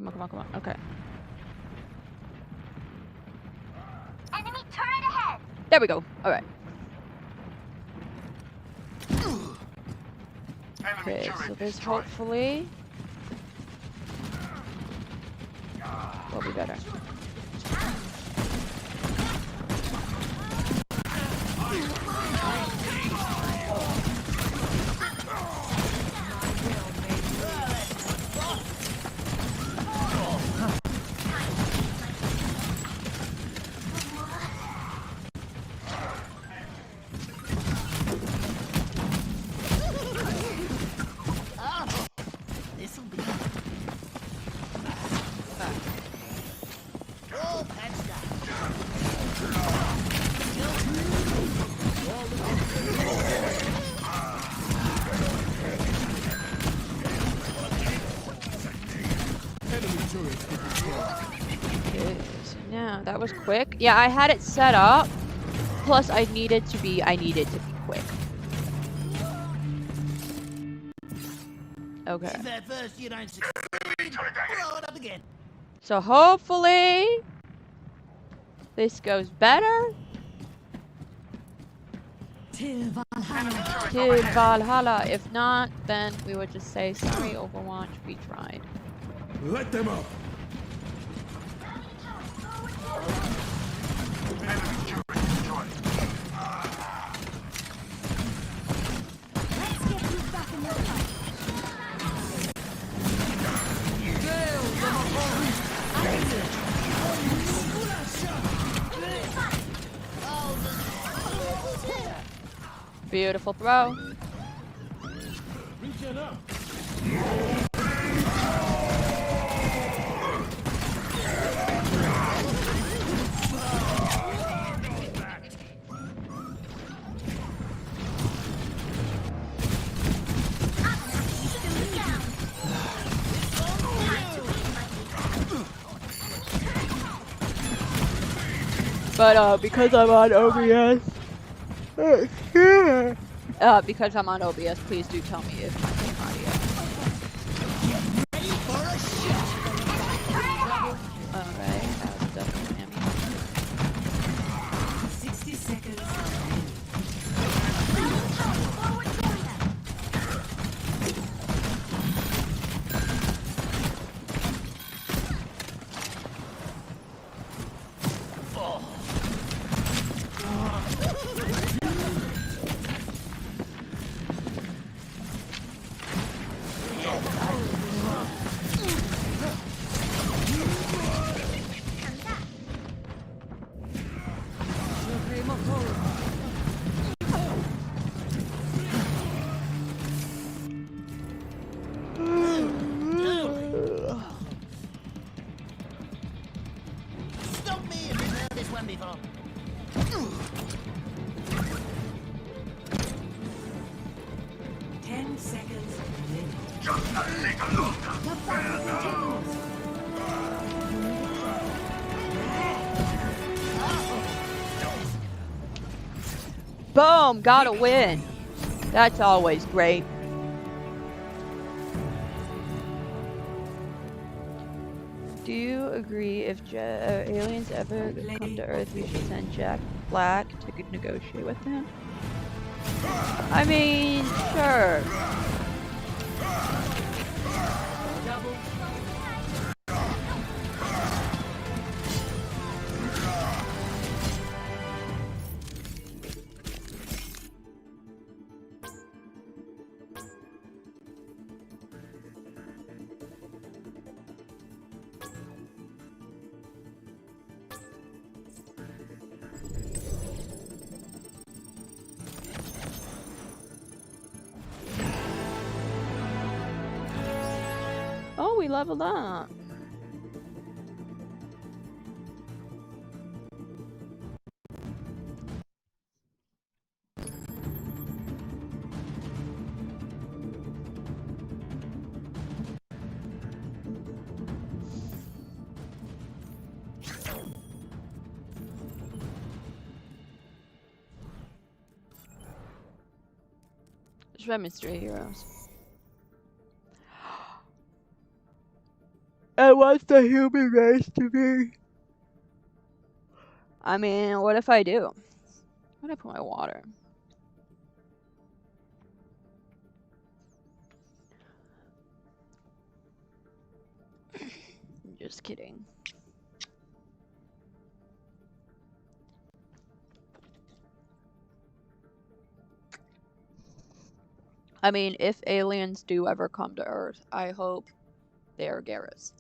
Come on, come on, come on. Okay. Enemy turret ahead. There we go. All right. Okay, so this hopefully will be better. Okay, so now that was quick. Yeah, I had it set up. Plus, I needed to be quick. Okay. First you don't succeed, blow it up again. So hopefully this goes better. Till Valhalla. To Valhalla. If not, then we would just say sorry, Overwatch. We tried. Let them up. Let's get you back in the fight. Beautiful throw. But because I'm on OBS, because I'm on OBS, please do tell me if my game audio. Alright, that was definitely Emmy. 60 seconds. Stop me if you've heard this one before. Ten seconds. Boom! Got a win. That's always great. Do you agree if aliens ever come to Earth, we should send Jack Black to negotiate with them? I mean, sure. Oh, we leveled up. Just red mystery heroes. And what's the human race to be? I mean, what if I do? Where'd I put my water? Just kidding. I mean, if aliens do ever come to Earth, I hope they are Garrus.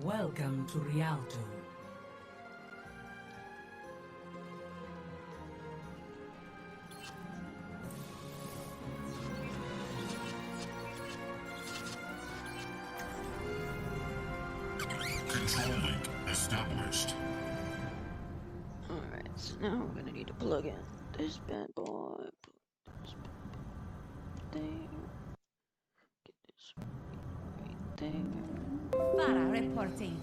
Welcome to Rialto. Control link established. Alright, so now we're gonna need to plug in this bad boy. Put this bad boy there. Get this right there. Para reporting.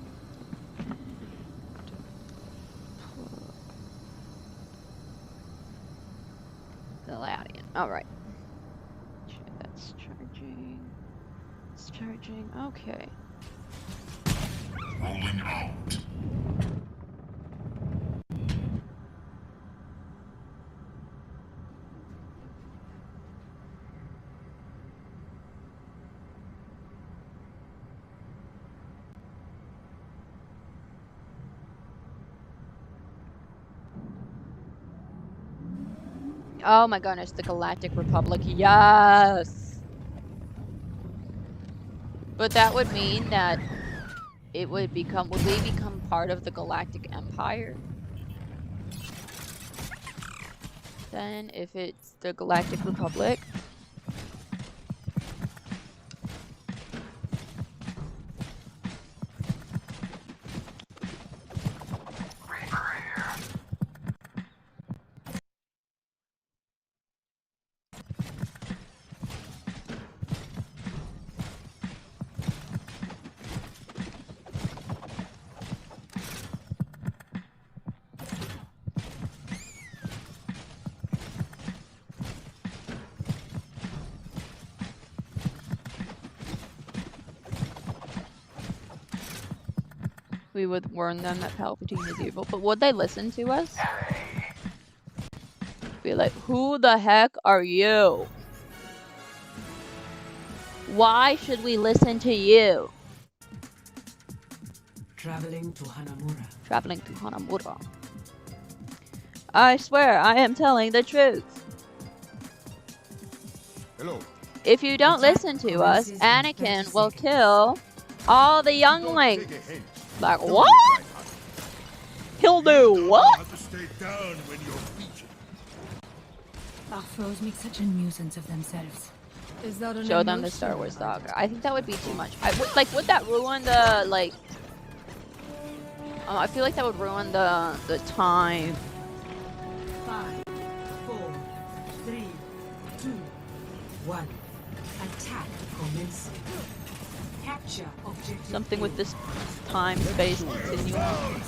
The Latian. Alright. That's charging. It's charging. Okay. Rolling out. Oh my goodness, the Galactic Republic. Yes! But that would mean that it would become, would we become part of the Galactic Empire? Then, if it's the Galactic Republic. We would warn them that Palpatine is evil, but would they listen to us? Be like, who the heck are you? Why should we listen to you? Traveling to Hanamura. Traveling to Hanamura. I swear, I am telling the truth. Hello. If you don't listen to us, Anakin will kill all the younglings. Like, what? He'll do what? Have to stay down when you're featured. Our foes make such a nuisance of themselves. Is that Show them the Star Wars saga. I think that would be too much. Would that ruin the, like... I feel like that would ruin the time. 5, 4, 3, 2, 1. Attack commencing. Capture objective. Something with this time-space continuum.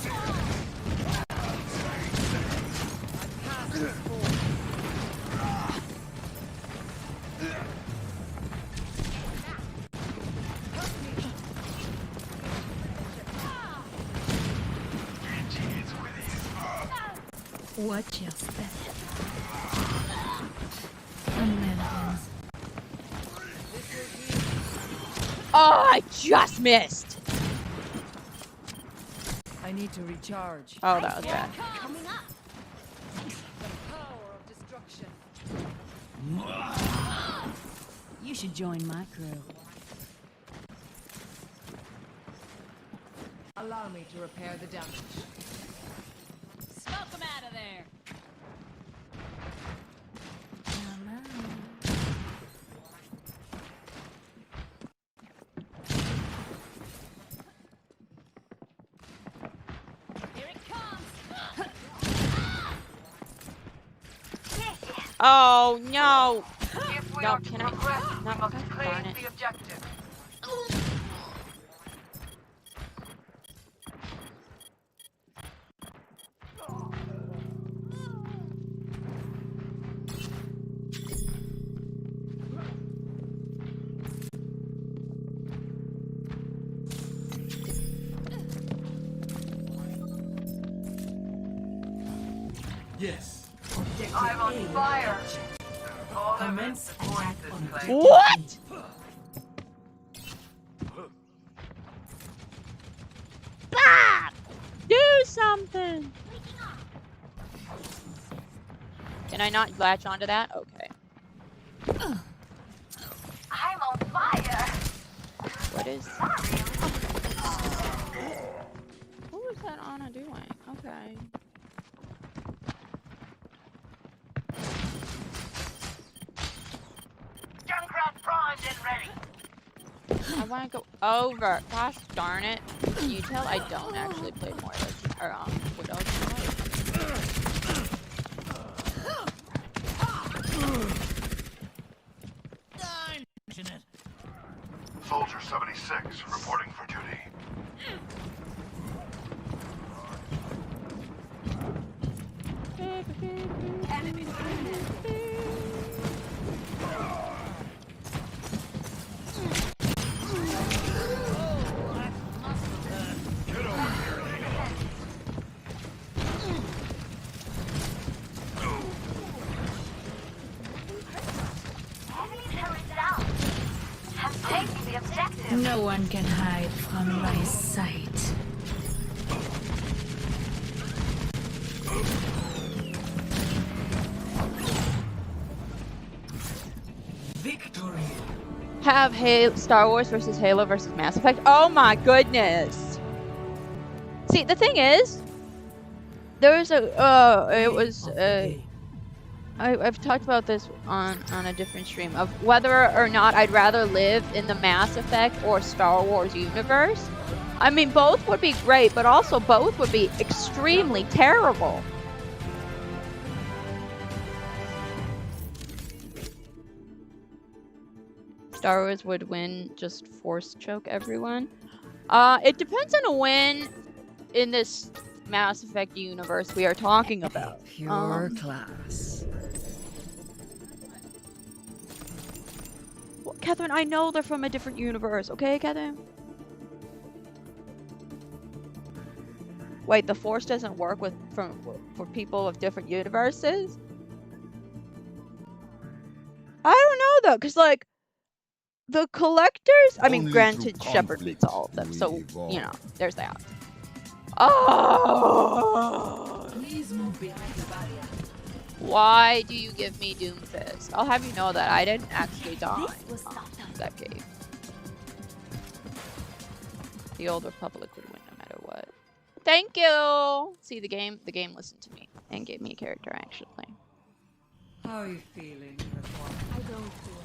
Watch your step. Americans. Oh, I just missed! I need to recharge. Oh, that was bad. Coming up. The power of destruction. You should join my crew. Allow me to repair the damage. Smoke them out of there. Here it comes. Oh, no! If we No, are to can I- progress, no, we must okay, claim darn it. the objective. Yes. I'm on fire. All of Commence it attack this on place. What? Ah! Do something. Can I not latch onto that? Okay. I'm on fire. What is? What was that Anna doing? Okay. Junkrat primed and ready. I want to go over. Gosh darn it. Can you tell I don't actually play more or Widow tonight? Soldier 76 reporting for duty. Enemy turret down. Have taken the objective. No one can hide from my sight. Victory. Have Star Wars versus Halo versus Mass Effect. Oh my goodness. See, the thing is, there was I've talked about this on a different stream of whether or not I'd rather live in the Mass Effect or Star Wars universe. I mean, both would be great, but also both would be extremely terrible. Star Wars would win, just force choke everyone. It depends on a win in this Mass Effect universe we are talking about. Pure class. Well, Catherine, I know they're from a different universe, okay, Catherine? Wait, the Force doesn't work for people of different universes? I don't know though, cause like the collectors. I mean, Only granted, through Shepard beats conflict all of them, do we so evolve. you know, there's that. Oh! Please move behind the barrier. Why do you give me Doomfist? I'll have you know that I didn't actually die in that cave. The Old Republic would win no matter what. Thank you! See, the game listened to me and gave me a character actually. How are you feeling? I don't feel it.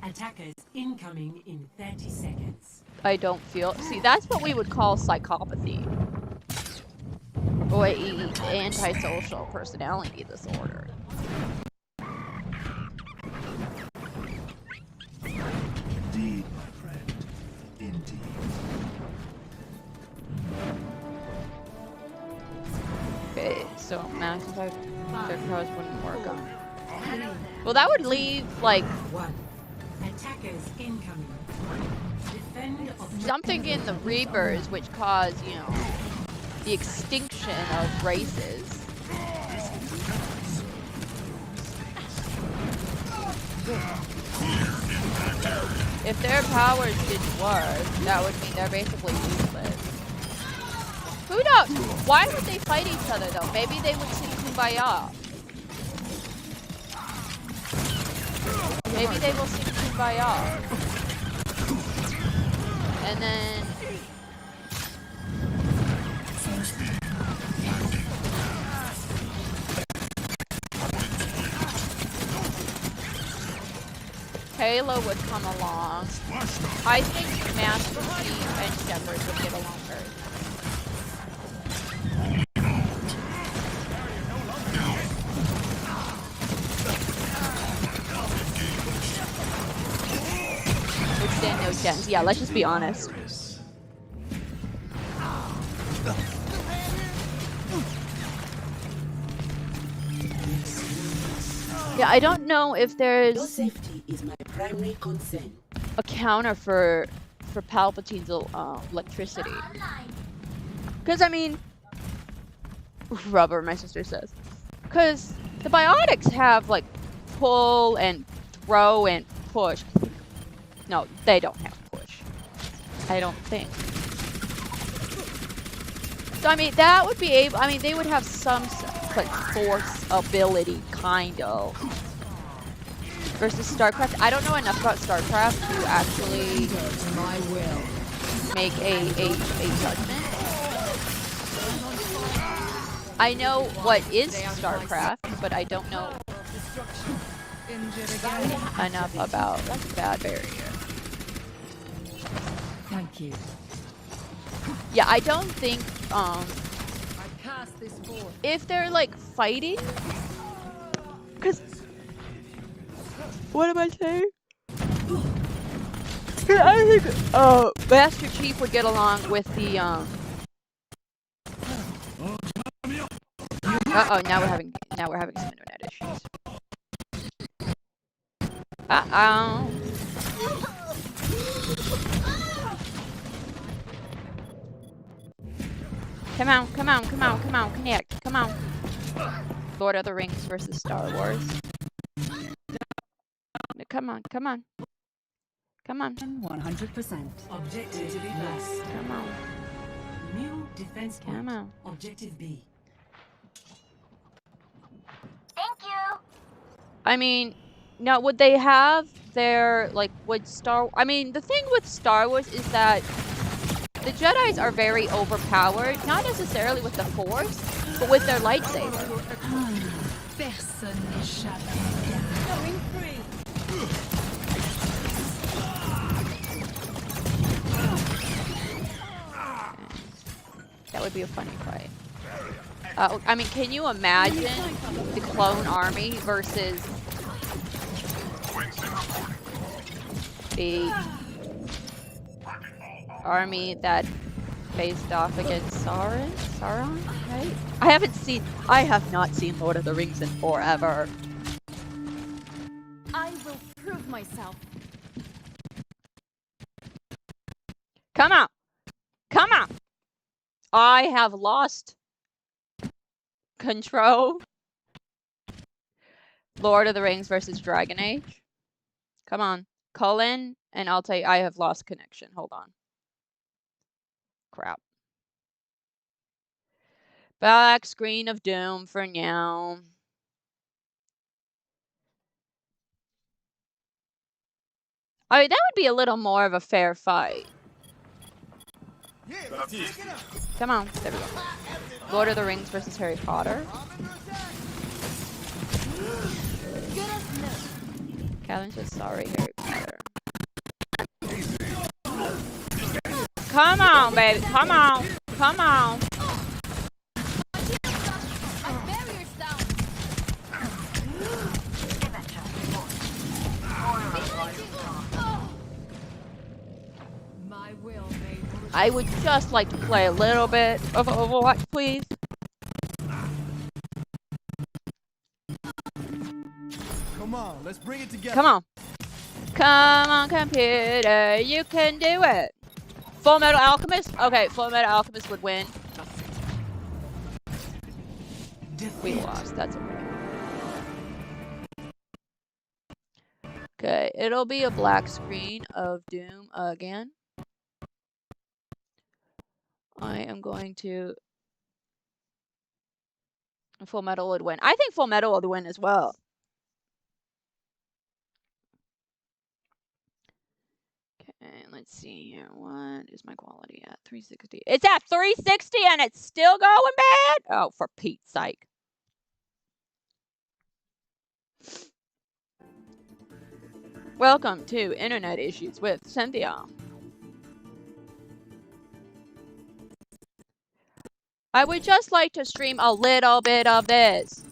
Attackers incoming in 30 seconds. I don't feel. See, that's what we would call psychopathy. Or antisocial personality disorder. Indeed, my friend. Indeed. Okay, so Mass Effect their cars wouldn't work on. Well, that would leave like 1. Attackers incoming. Defend objective. something in the Reapers which cause, you know, the extinction of races. If their powers didn't work, that would mean they're basically useless. Who knows? Why would they fight each other though? Maybe they would sing Kumbaya. Maybe they will sing Kumbaya. And then Halo would come along. I think Master Chief and Shepard would get along very well. Would stand no chance. Yeah, let's just be honest. Yeah, I don't know if Your there's safety is my primary concern. a counter for Palpatine's electricity. Because, I mean... Rubber, my sister says. Because the biotics have, like, pull and throw and push. No, they don't have push. I don't think. So, I mean, that would be able... I mean, they would have some, like, force ability, kind of. Versus StarCraft. I don't know enough about StarCraft to actually make a judgment. I know what is StarCraft, but I don't know enough about the bad barrier. Thank you. Yeah, I don't think if they're like fighting, because what am I saying? I think Master Chief would get along with the Uh-oh, now we're having some internet issues. Uh-oh. Come on, connect, come on. Lord of the Rings versus Star Wars. Come on. 100%. Objective to be lost. Come on. New defense point. Come on. Objective B. Thank you. I mean, now would they have their, like, I mean, the thing with Star Wars is that the Jedis are very overpowered, not necessarily with the Force, but with their lightsaber. That would be a funny fight. I mean, can you imagine the clone army versus the army that faced off against Sauron, right? I have not seen Lord of the Rings in forever. I will prove myself. Come on! I have lost control. Lord of the Rings versus Dragon Age. Come on. Call in, and I'll tell you I have lost connection. Hold on. Crap. Back screen of doom for now. I mean, that would be a little more of a fair fight. Come on. There we go. Lord of the Rings versus Harry Potter. Calvin's just sorry, Harry Potter. Come on, baby. Come on. I would just like to play a little bit of Overwatch, please. Come on, let's bring it together. Come on, computer, you can do it. Full Metal Alchemist? Okay, Full Metal Alchemist would win. We lost, that's okay. Okay, it'll be a black screen of doom again. I am going to... Full Metal would win. I think Full Metal would win as well. Okay, let's see here. What is my quality at? 360. It's at 360 and it's still going bad? Oh, for Pete's sake. Welcome to Internet Issues with Cynthia. I would just like to stream a little bit of this.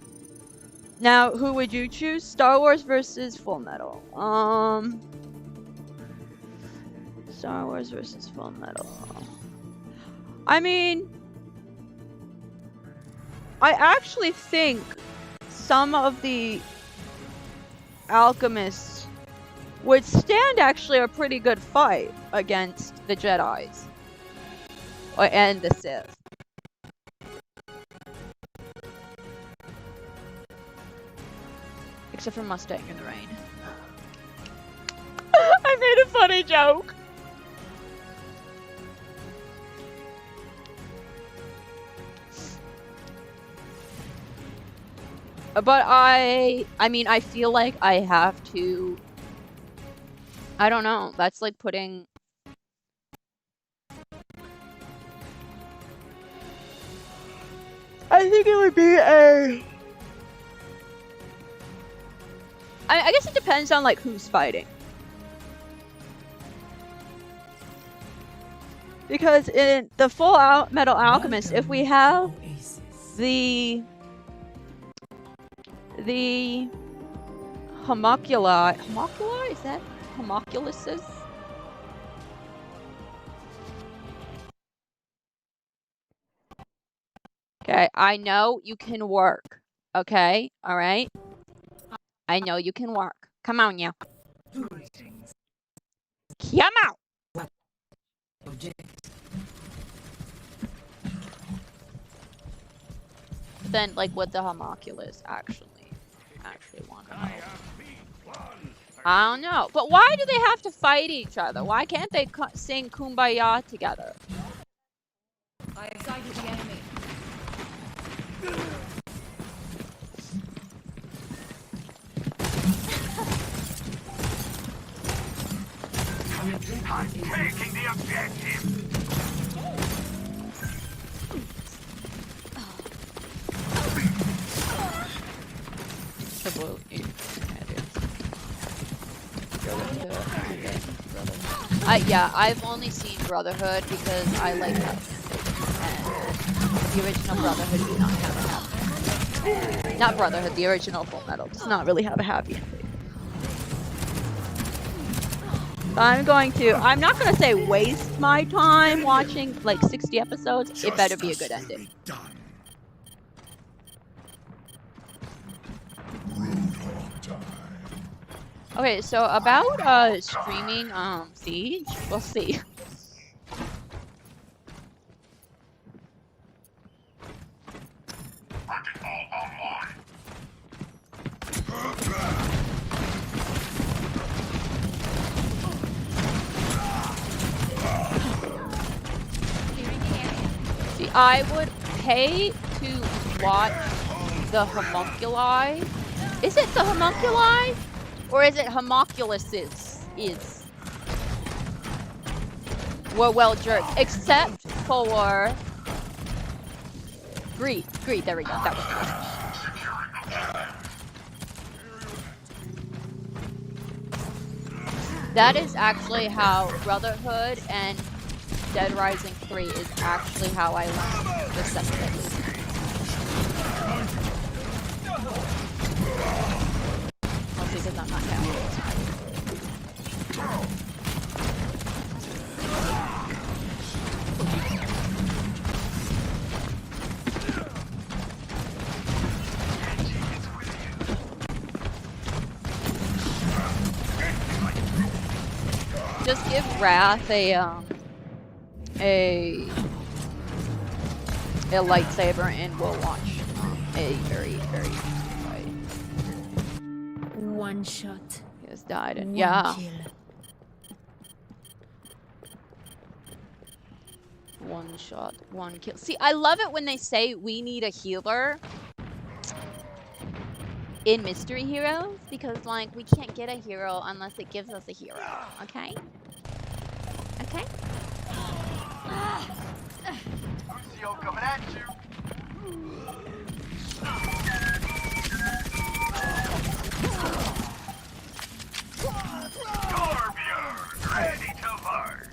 Now, who would you choose? Star Wars versus Full Metal. Star Wars versus Full Metal. I mean, I actually think some of the alchemists would stand actually a pretty good fight against the Jedis. And the Sith. Except for Mustang in the rain. I made a funny joke. But I mean, I feel like I have to, I don't know, that's like putting, I think it would be a, I guess it depends on like who's fighting. Because in the Full Metal Alchemist, if we have the homunculi, is that homunculuses? Okay, I know you can work. Okay, all right. I know you can work. Come on, you. Come out. Then, like, what the homunculus actually want to know. I don't know. But why do they have to fight each other? Why can't they sing Kumbaya together? I have sighted the enemy. I'm taking the objective. Yeah, I've only seen Brotherhood because I like that. And the original Brotherhood did not have a happy ending. Not Brotherhood, the original Full Metal does not really have a happy ending. I'm not gonna say waste my time watching like 60 episodes. It better be a good ending. Okay, so about streaming Siege, we'll see. See, I would pay to watch the homunculi. Is it the homunculi? Or is it homunculuses? Well jerked. Except for Greed, there we go. That was good. That is actually how Brotherhood and Dead Rising 3 is actually how I learned the Sooshikitty. Mostly because I'm not counting. Just give Wrath a lightsaber and we'll watch a very fight. One shot. He has died and One yeah. kill. One shot, one kill. See, I love it when they say we need a healer in Mystery Heroes because, like, we can't get a hero unless it gives us a hero. Okay? Okay? Lucio coming at you. Garvsauce, ready to work.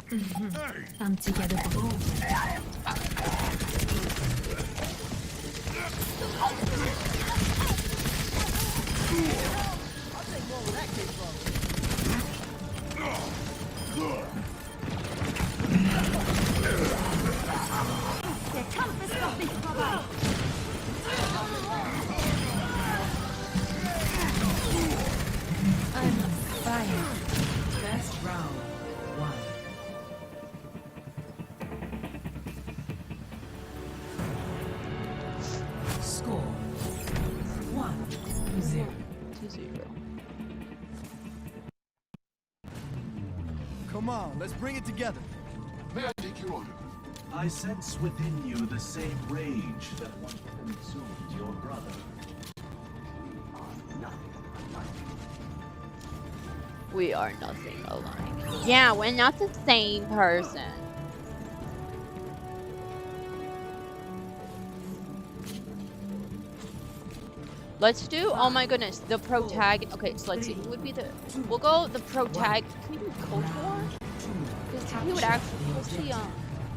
I'm together for all. I'm on fire. First round, 1. Score 1-0. 2-0. Come on, let's bring it together. May I take your order? I sense within you the same rage that once consumed your brother. We are nothing alike. Yeah, we're not the same person. Let's do, oh my goodness, the protagonist. Okay, so let's see, who would be the, we'll go the protagonist. Can we do Cold War? Because he would actually, what's the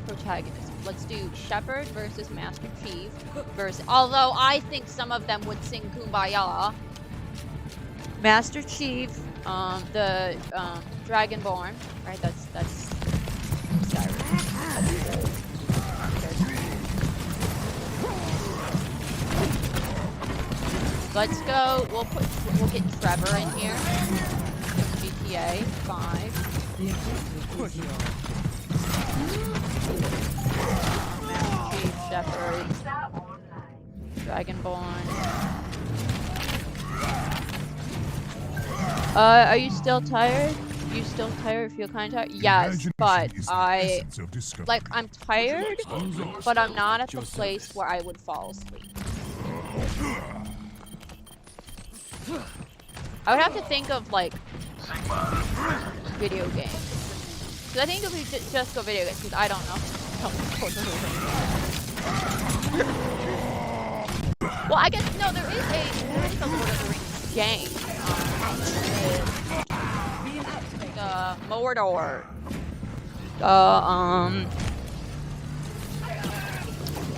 protagonist? Let's do Shepard versus Master Chief versus, although I think some of them would sing Kumbaya. Master Chief, the Dragonborn, right? That's Let's go. We'll get Trevor in here. GTA 5. Master Chief, Shepard, Dragonborn. Are you still tired? You still tired? Feel kind of tired? Yes, but I'm tired, but I'm not at the place where I would fall asleep. I would have to think of like video games. Because I think if we just go video games, because I don't know. Well, I guess no. There is a Lord of the Rings game. The Mordor.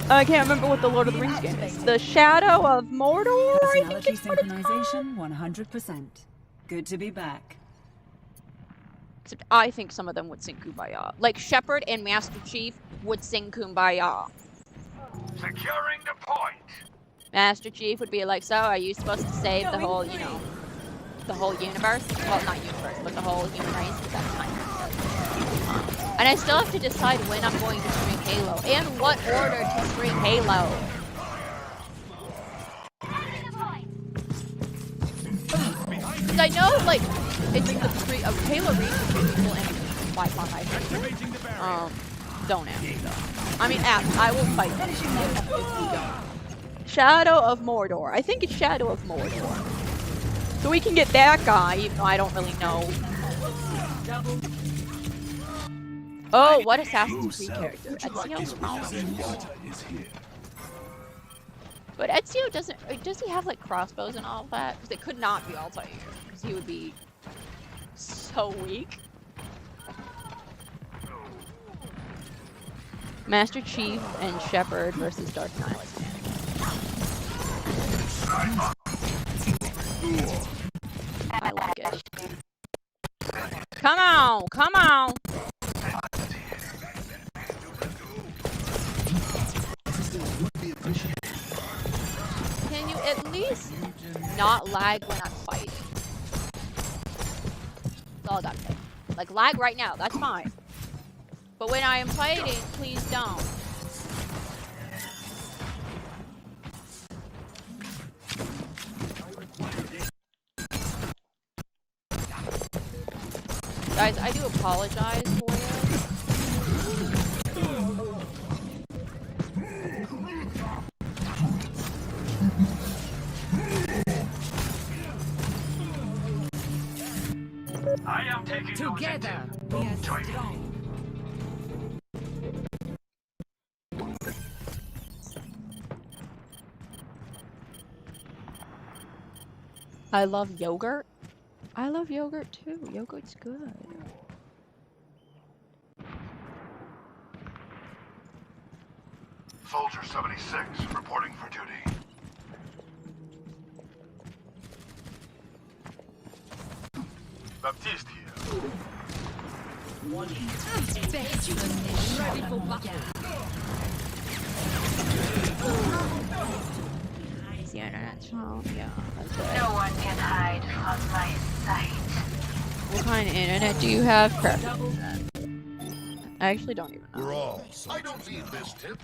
I can't remember what the Lord of the Rings game is. The Shadow of Mordor. Personality synchronization 100%. Good to be back. Except I think some of them would sing Kumbaya. Like Shepard and Master Chief would sing Kumbaya. Securing the point. Master Chief would be like, so are you supposed to save the whole, you know, the whole universe? Well, not universe, but the whole human race. That's kind of. And I still have to decide when I'm going to stream Halo and what order to stream Halo. Because I know, like, it's the Halo reaches people in Wi-Fi high. Don't ask me though. I mean, ask. I will fight them if you don't. Shadow of Mordor. I think it's Shadow of Mordor. So we can get that guy, even though I don't really know. Oh, what Assassin's Creed character? Ezio? But Ezio doesn't. Does he have like crossbows and all that? Because it could not be Altair. Because he would be so weak. Master Chief and Shepard versus Dark Knight. I like it. Come on! Come on! Can you at least not lag when I'm fighting? That's all I gotta say. Like, lag right now, that's fine. But when I am fighting, please don't. Guys, I do apologize for it. I am taking together. We are strong. I love yogurt. I love yogurt too. Yogurt's good. Soldier 76 reporting for duty. Baptiste here. Ready for battle. The internet's wrong. Yeah, that's it. No one can hide from my sight. What kind of internet do you have? Crap. I actually don't even know. We're all. I don't need this tip.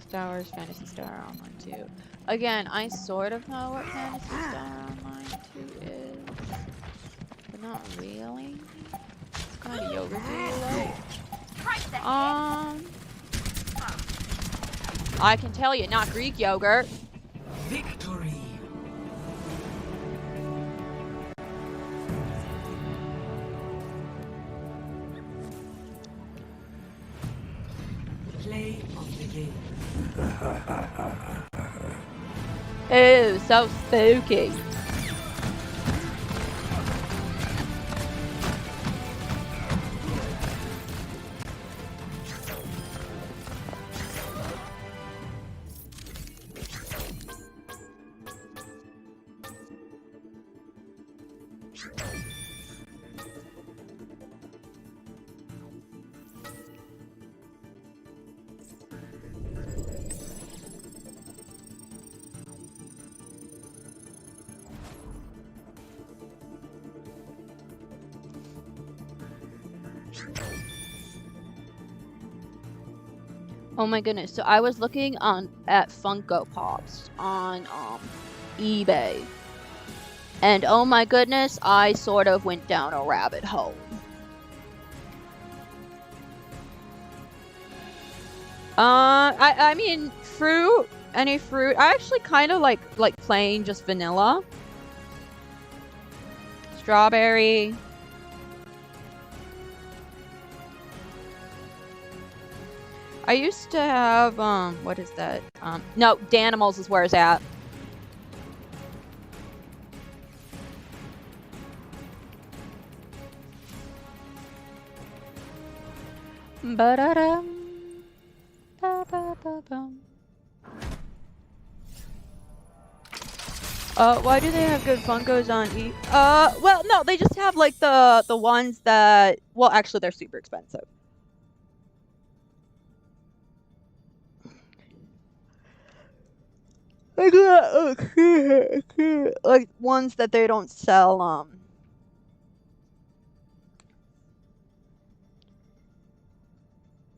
Star Wars, Fantasy Star Online 2. Again, I sort of know what Fantasy Star Online 2 is, but not Really? What kind of yogurt do you like? I can tell you, not Greek yogurt. Victory. Play of the game. Ew, so spooky. Oh my goodness, so I was looking at Funko Pops on eBay. And oh my goodness, I sort of went down a rabbit hole. I mean fruit, any fruit. I actually kind of like plain just vanilla. Strawberry. I used to have, what is that? No, Danimals is where it's at. Ba-da-dum. Ba-ba-ba-bum. Why do they have good Funkos on well, no, they just have, like, the ones that, well, actually, they're super expensive. Like ones that they don't sell.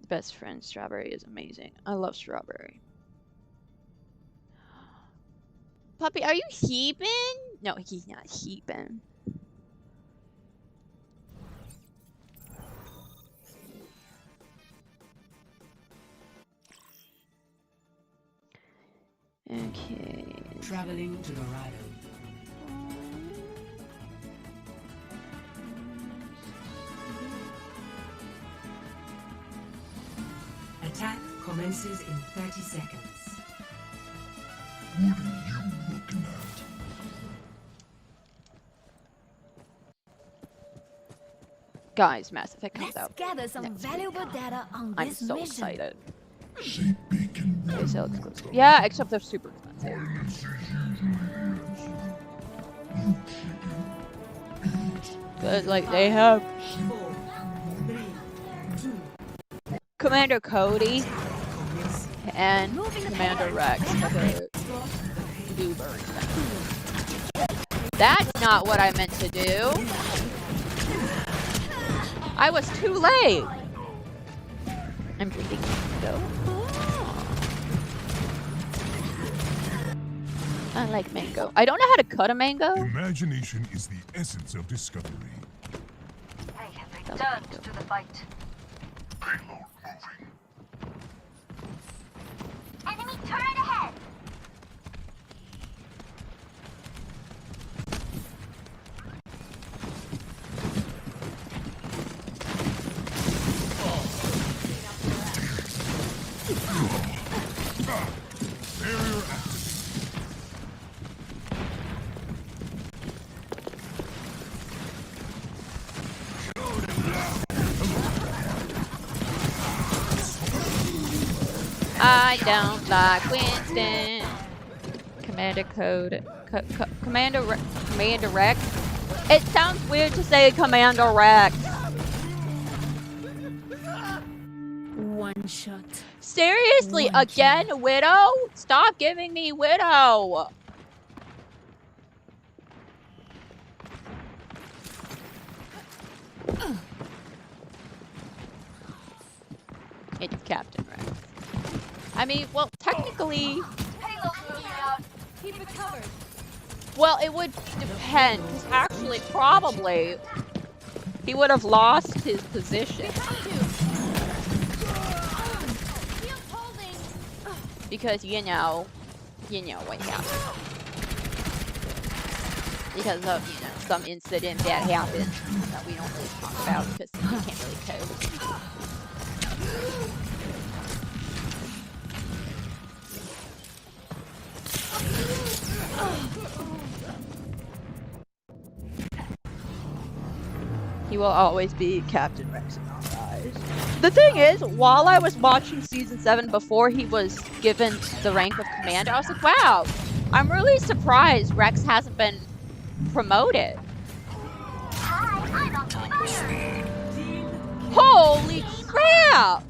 Best friend strawberry is amazing. I love strawberry. Puppy, are you heaping? No, he's not heaping. Okay. Traveling to Dorado. Attack commences in 30 seconds. What are you looking at? Guys, Mass Effect comes Let's out. gather some valuable data on I'm this so mission. excited. Say Beacon They sell exclusive. Yeah, except they're super expensive. Cause like they have 4, 3, 2, Commander Cody and Commander Rex. Uber expensive. That's not what I meant to do. I was too late. I'm drinking mango. I like mango. I don't know how to cut a mango. Imagination is the essence of discovery. They have returned to the fight. Payload moving. Enemy turret ahead. Barrier activated. I don't like Winston. Commander Commander Rex. It sounds weird to say Commander Rex. One shot. Seriously, One again, Widow? Stop giving me Widow. It's Captain Rex. I mean, well, technically, Payload moving out. Keep it covered. well, it would depend. 'Cause actually, probably, He would have lost his position. Because you know what happened. Because of, some incident that happened that we don't really talk about because we can't really cope. He will always be Captain Rex in our eyes. The thing is, while I was watching season 7 before he was given the rank of commander, I was like, wow, I'm really surprised Rex hasn't been promoted. Holy crap!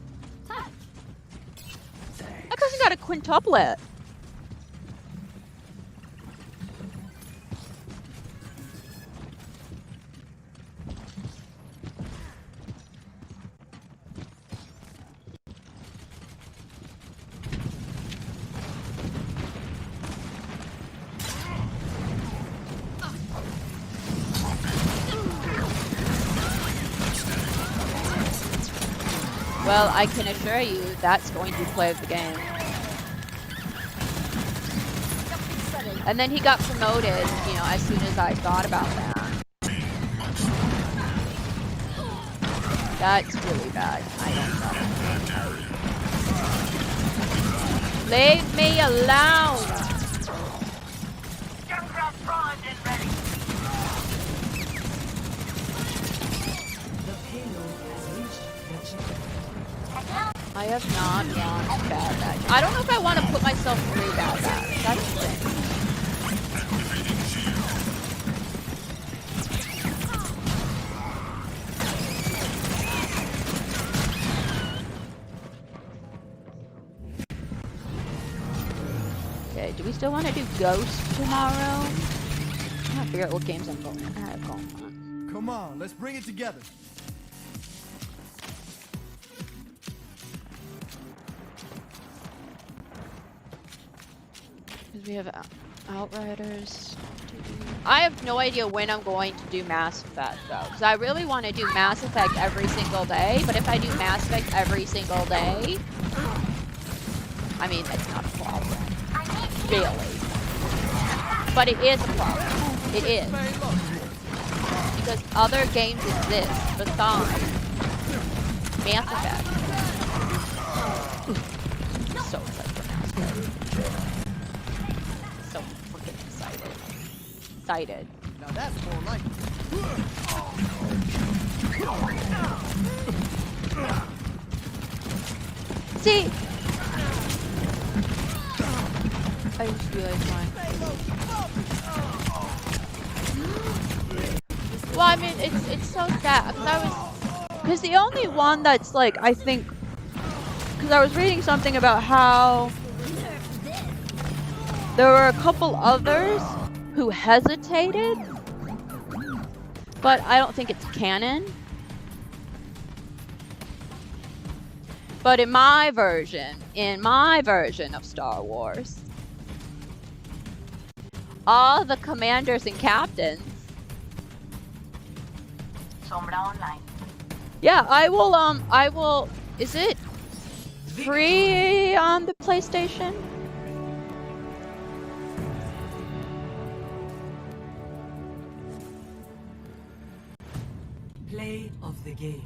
That person got a quintuplet. Well, I can assure you that's going to be play of the game. And then he got promoted, as soon as I thought about that. That's really bad. I don't know. Leave me alone! I have not launched bad batch. I don't know if I want to put myself through bad batch. That's the thing. Okay, do we still want to do Ghost tomorrow? I gotta figure out what games I have going on. Come on, let's bring it together. We have Outriders. I have no idea when I'm going to do Mass Effect though, because I really want to do Mass Effect every single day. But if I do Mass Effect every single day, I mean it's not a problem, really. But it is a problem. It is because other games exist besides Mass Effect. So excited for Mass Effect. So freaking excited. Now that's more like See, I just realized mine. Well, I mean, it's so sad because the only one that's like I think because I was reading something about how there were a couple others who hesitated, but I don't think it's canon. But in my version of Star Wars, all the commanders and captains. Sombra Online. Yeah, I will, is it free on the PlayStation? Play of the game.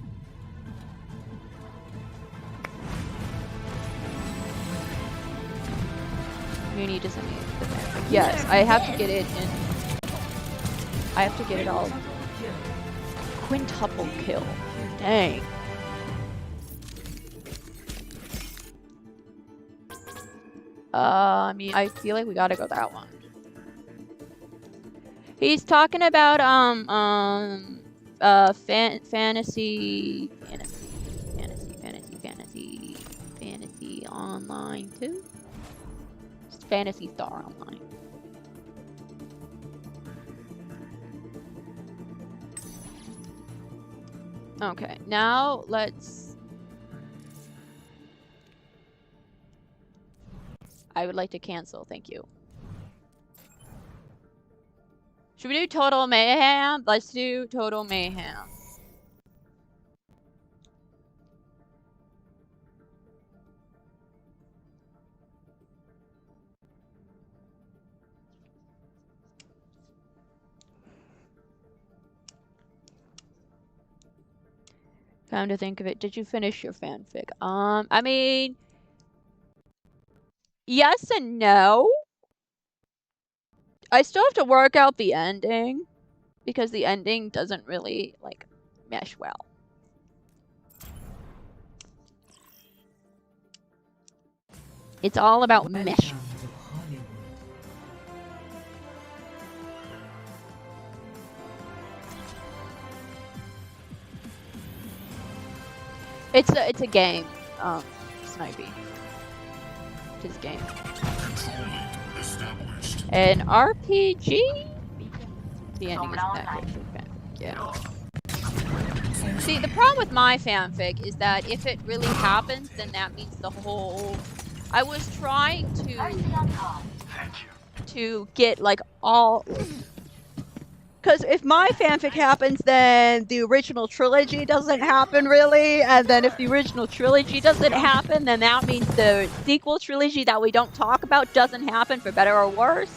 You need to send me the map. Yes, I have to get it in. I have to get it all. Quintuple kill. Dang. I mean, I feel like we gotta go that one. He's talking about fantasy online too. It's Fantasy Star Online. Okay, now let's. I would like to cancel, thank you. Should we do Total Mayhem? Let's do Total Mayhem. Time to think of it. Did you finish your fanfic? I mean, yes and no. I still have to work out the ending because the ending doesn't really like mesh well. It's all about mesh. Welcome to Hollywood. It's a game, Snipey. It's a game. An RPG? The ending isn't that good for fanfic, yeah. See, the problem with my fanfic is that if it really happens, then that means the whole... I was trying to get like all... Because if my fanfic happens, then the original trilogy doesn't happen really, and then if the original trilogy doesn't happen, then that means the sequel trilogy that we don't talk about doesn't happen, for better or worse.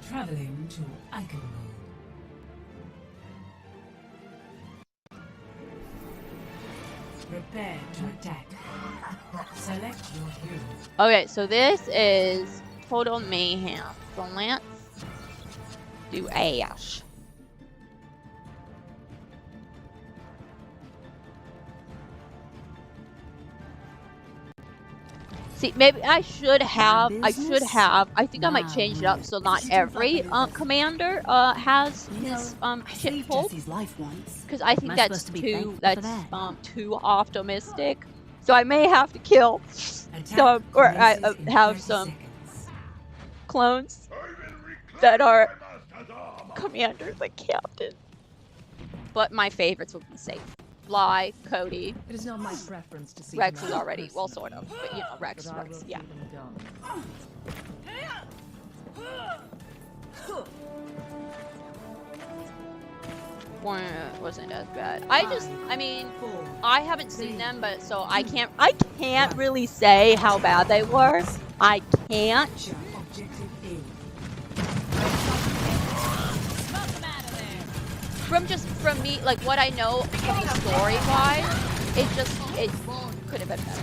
Traveling to Icon. Prepare to attack. Select your hero. Okay, so this is total mayhem. So let's do Ash. See, maybe I should have, I think I might change it up so not every commander has his ship pulled. Because I think that's too optimistic. So I may have to kill some, or have some clones that are commanders like captain. But my favorites would be safe. Fly, Cody. It is not my preference to see Rex is already, well, sort of, but you know, Rex, yeah. Wasn't as bad. I mean, I haven't seen them, but so I can't really say how bad they were. I can't. From me, like what I know story-wise, it could have been better.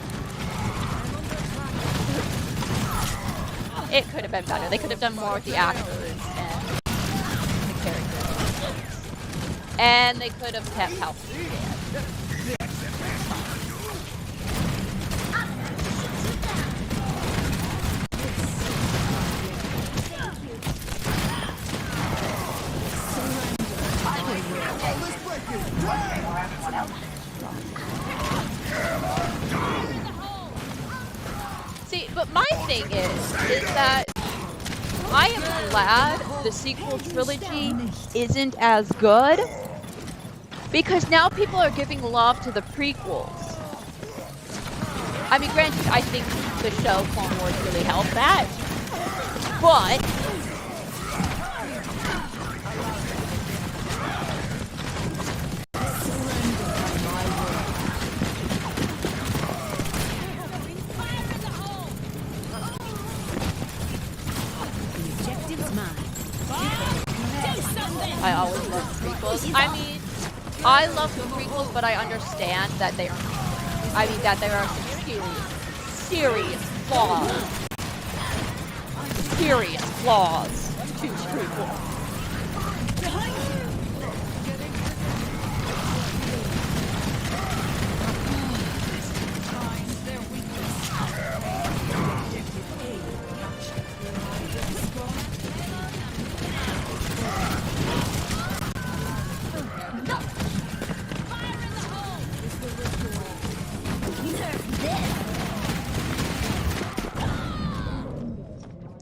It could have been better. They could have done more with the actors and the characters. And they could have kept health. See, but my thing is that I am glad the sequel trilogy isn't as good, because now people are giving love to the prequels. I mean, granted, I think the show Clone Wars really helped that, but I always love the prequels. I mean, I love the prequels, but I understand that there are some serious flaws. Serious flaws to the prequels.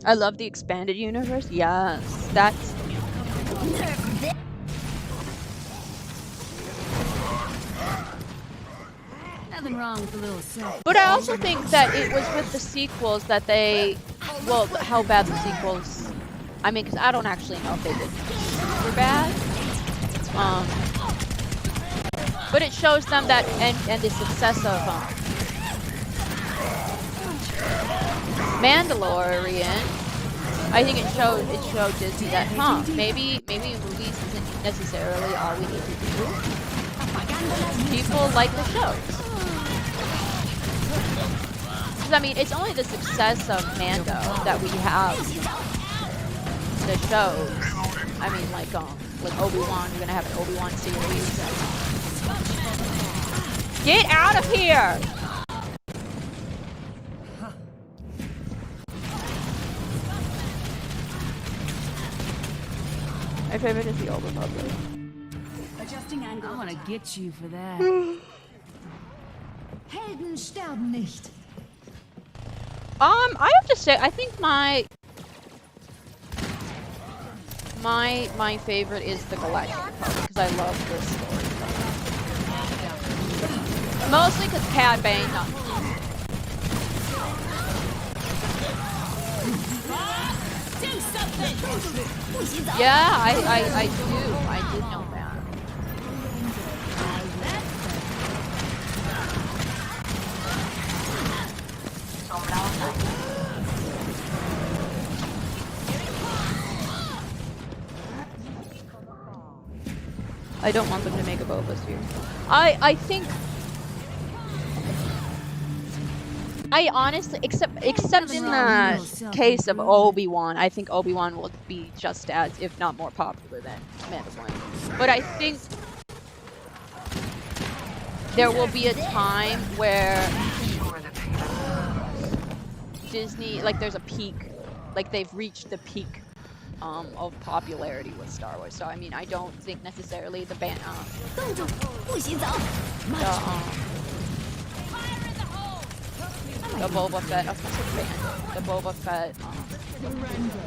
I love the expanded universe. Yes, that's... Nothing wrong with a little self. But I also think that it was with the sequels that they... Well, how bad the sequels... I mean, because I don't actually know if they did super bad. But it shows them that... And the success of... Mandalorian I think it showed Disney that, maybe movies isn't necessarily all we need to do. People like the shows. Because I mean, it's only the success of Mando that we have the shows. I mean, like Obi-Wan, we're gonna have an Obi-Wan series. Get out of here! My favorite is the Old Republic. Adjusting angle. I want to get you for that. Helden sterben nicht. I have to say, I think my favorite is the Galactic Republic because I love this story. Mostly because Cad Bane. Yeah, I do. I did know that. I don't want them to make a Boba here. I think I honestly, except in the case of Obi-Wan, I think Obi-Wan will be just as, if not more popular than Mandalorian. But I think there will be a time where Disney, like there's a peak, like they've reached the peak of popularity with Star Wars. So I mean, I don't think necessarily the Boba Fett, the Boba Fett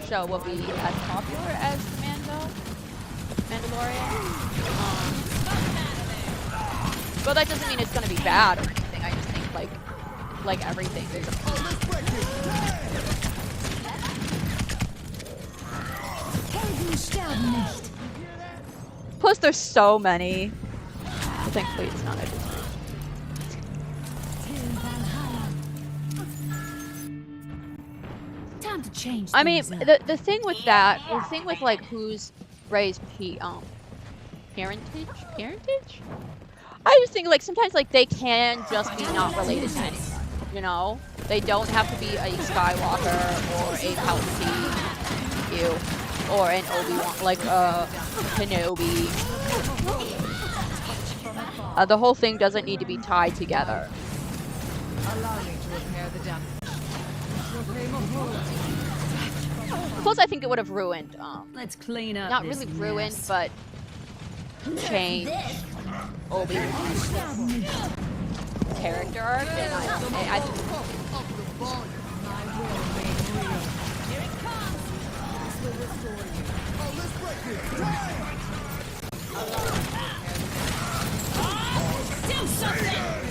show will be as popular as the Mandalorian. But that doesn't mean it's gonna be bad or anything. I just think like everything, there's a plus there's so many. So thankfully it's not everything. Time to change. I mean, the thing with that, the thing with like who's Rey's parentage? I just think like sometimes like they can just be not related to anyone. You know, they don't have to be a Skywalker or a Palpatine, or an Obi-Wan, like Kenobi. The whole thing doesn't need to be tied together. Allow me to repair the damage. Plus, I think it would have ruined. Let's clean up. Not really ruined, but changed Obi-Wan's character arc, and I think. Do something!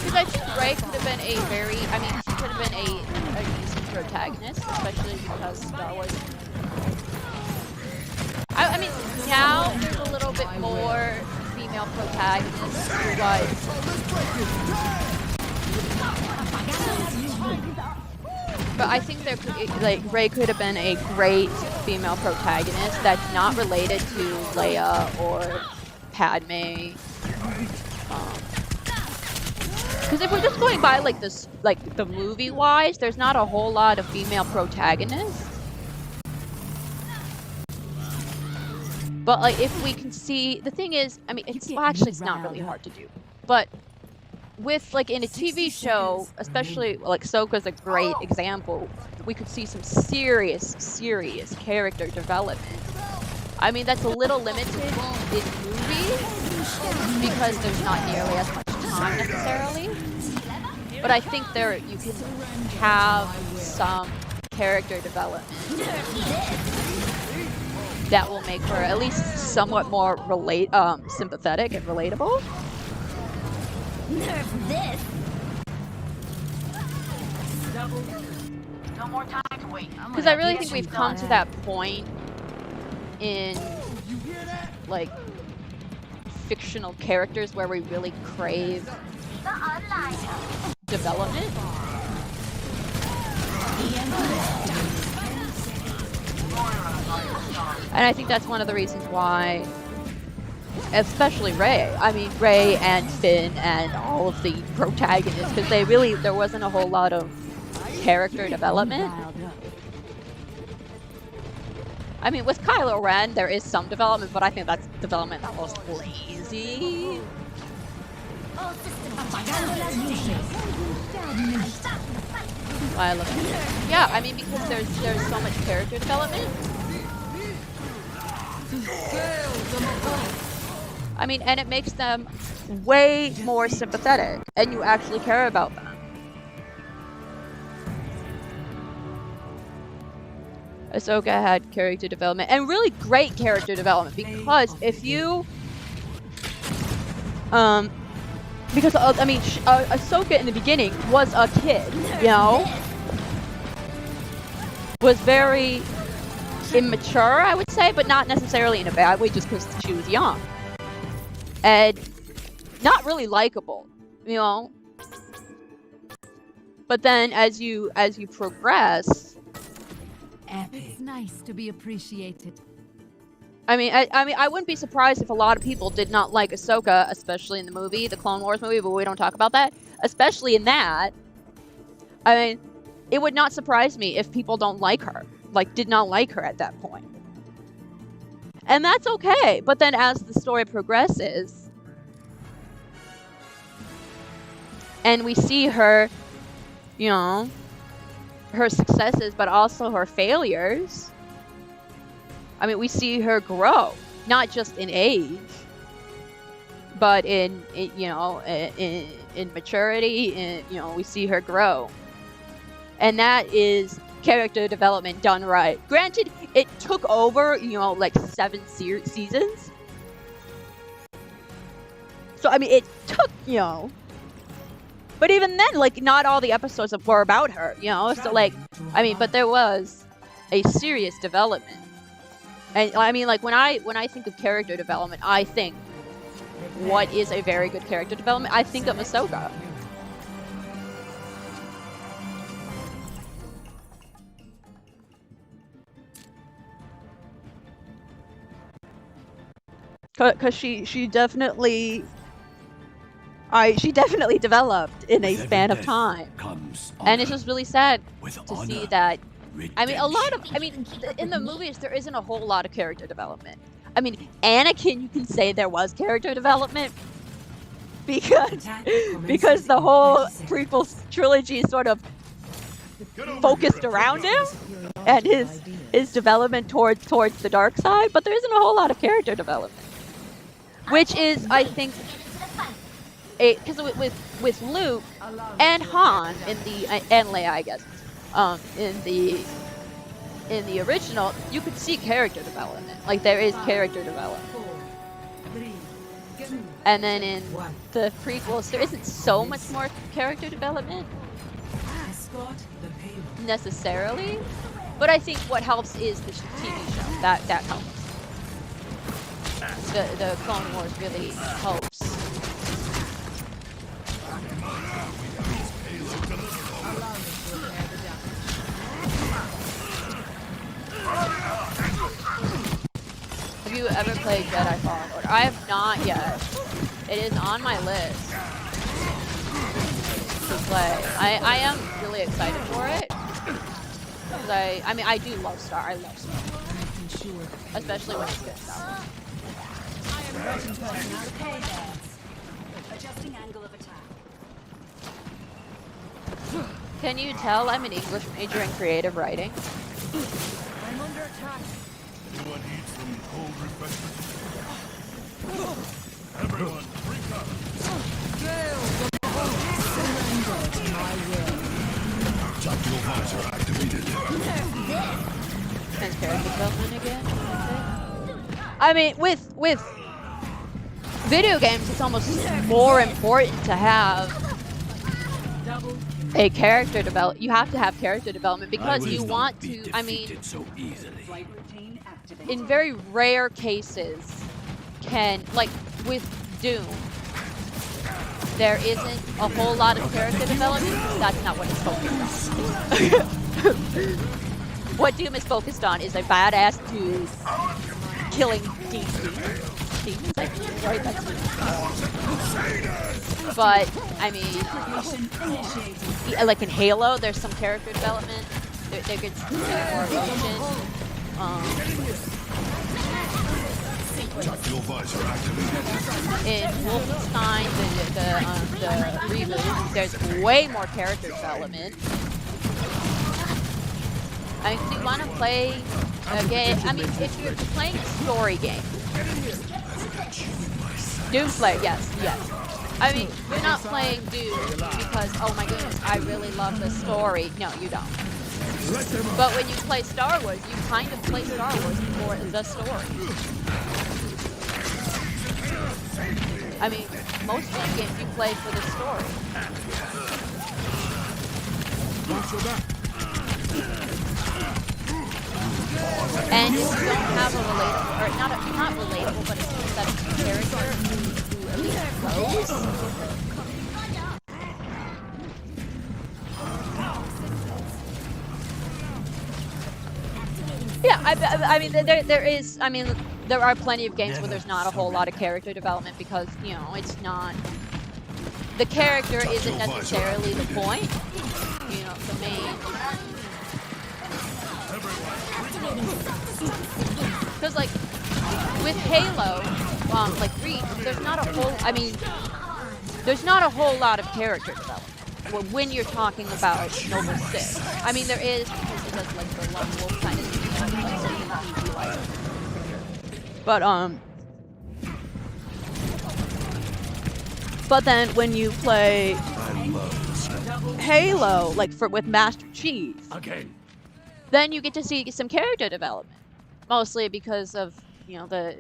Because I think Rey could have been a very, I mean, she could have been a decent protagonist, especially because Star Wars. I mean, now there's a little bit more female protagonists, but I think there could, like, Rey could have been a great female protagonist that's not related to Leia or Padme. Because if we're just going by like this, like the movie-wise, there's not a whole lot of female protagonists. But like, if we can see, the thing is, I mean, it's not really hard to do. But with like in a TV show, especially like Ahsoka's a great example, we could see some serious character development. I mean, that's a little limited in movies because there's not nearly as much time necessarily. But I think you can have some character development that will make her at least somewhat more sympathetic and relatable. Nerf this! No more time to wait. Because I really think we've come to that point in like fictional characters where we really crave development. And I think that's one of the reasons why, especially Rey. I mean, Rey and Finn and all of the protagonists, because there wasn't a whole lot of character development. I mean, with Kylo Ren, there is some development, but I think that's development that was lazy. Why I look at it. Yeah, I mean, because there's so much character development. I mean, and it makes them way more sympathetic, and you actually care about them. Ahsoka had character development, and really great character development, because if you, because I mean, Ahsoka in the beginning was a kid, you know, was very immature, I would say, but not necessarily in a bad way, just because she was young and not really likable, you know. But then as you progress, It's nice to be appreciated. I mean, I wouldn't be surprised if a lot of people did not like Ahsoka, especially in the movie, the Clone Wars movie, but we don't talk about that. Especially in that, I mean, it would not surprise me if people don't like her, like, did not like her at that point. And that's okay, but then as the story progresses, and we see her, you know, her successes, but also her failures. I mean, we see her grow, not just in age, but in you know, in maturity. You know, we see her grow, and that is character development done right. Granted, it took over, you know, like 7 seasons. So I mean, it took, you know. But even then, like, not all the episodes were about her, you know? So, like, I mean, but there was a serious development. And, I mean, like, when I think of character development, I think, what is a very good character development? I think of Ahsoka. Because she definitely... she definitely developed in a span of time, and it's just really sad to see that. I mean, in the movies there isn't a whole lot of character development. I mean, Anakin, you can say there was character development because the whole prequel trilogy sort of focused around him and his development towards the dark side, but there isn't a whole lot of character development, which is, I think, because with Luke and Han in the and Leia, I guess, in the original, you could see character development. Like, there is character development, and then in the prequels, there isn't so much more character development necessarily. But I think what helps is the TV show. That helps. The Clone Wars really helps. Have you ever played Jedi Fallen Order? I have not yet. It is on my list to play. I am really excited for it. Because I mean, I do love Star. I love Star. Especially when it's good stuff. Adjusting angle of attack. Can you tell I'm an English major in creative writing? I'm under attack. Anyone needs some cold refreshment? Everyone, drink up. Tactical visor activated. And character development again? I mean, with video games, it's almost more important to have a character develop. You have to have character development because you want to. I mean, so easily. Flight routine activated. in very rare cases, like with Doom, there isn't a whole lot of character development because that's not what it's focused on. What Doom is focused on is a badass dude killing demons. I think, right? That's what but I mean, like in Halo, there's some character development. There gets more emotion. Tactical visor activated. In Wolfenstein, the reboot, there's way more character development. I mean, do you want to play a game? I mean, if you're playing a story game, Doomslayer, yes. I mean, you're not playing Doom because, oh my goodness, I really love the story. No, you don't. But when you play Star Wars, you kind of play Star Wars for the story. I mean, most of the games you play for the story. And if you don't have a relatable, or not relatable, but a sympathetic character who at least grows. Yeah, I mean, there are plenty of games where there's not a whole lot of character development because, you know, it's not, the character isn't necessarily the point, you know, the main. Because, like, with Halo, like Reach, there's not a whole lot of character development when you're talking about Noble Six. I mean, there is, because it does, like, the lone wolf kind of thing, but then when you play Halo, like, with Master Chief, then you get to see some character development, mostly because of, you know, the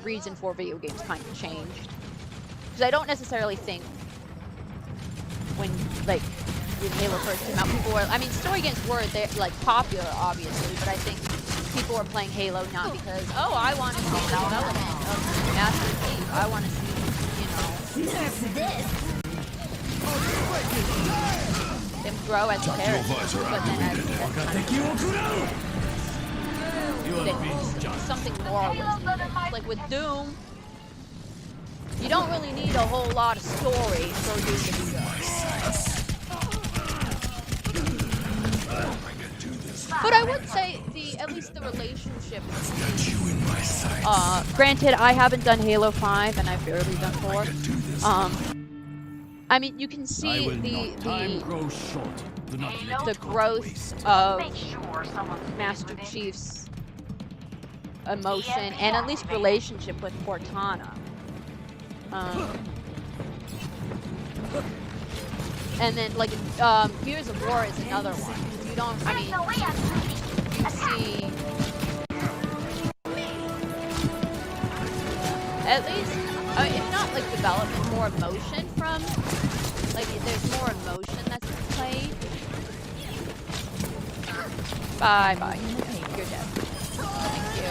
reason for video games kind of changed. Because I don't necessarily think when Halo first came out, people were, I mean, story games were like popular, obviously, but I think people were playing Halo not because, oh, I want to see the development of Master Chief. I want to see, you know, them grow as a character, but then as something more was needed. Like with Doom, you don't really need a whole lot of story for Doom to be good. But I would say at least the relationship. Granted, I haven't done Halo 5 and I've barely done 4. I mean, you can see the growth of Master Chief's emotion and at least relationship with Cortana. And then, like, Gears of War is another one. You don't, I mean, you see, at least, I mean, if not, like, development, more emotion from, like, there's more emotion that's played. Bye. You're dead. Thank you.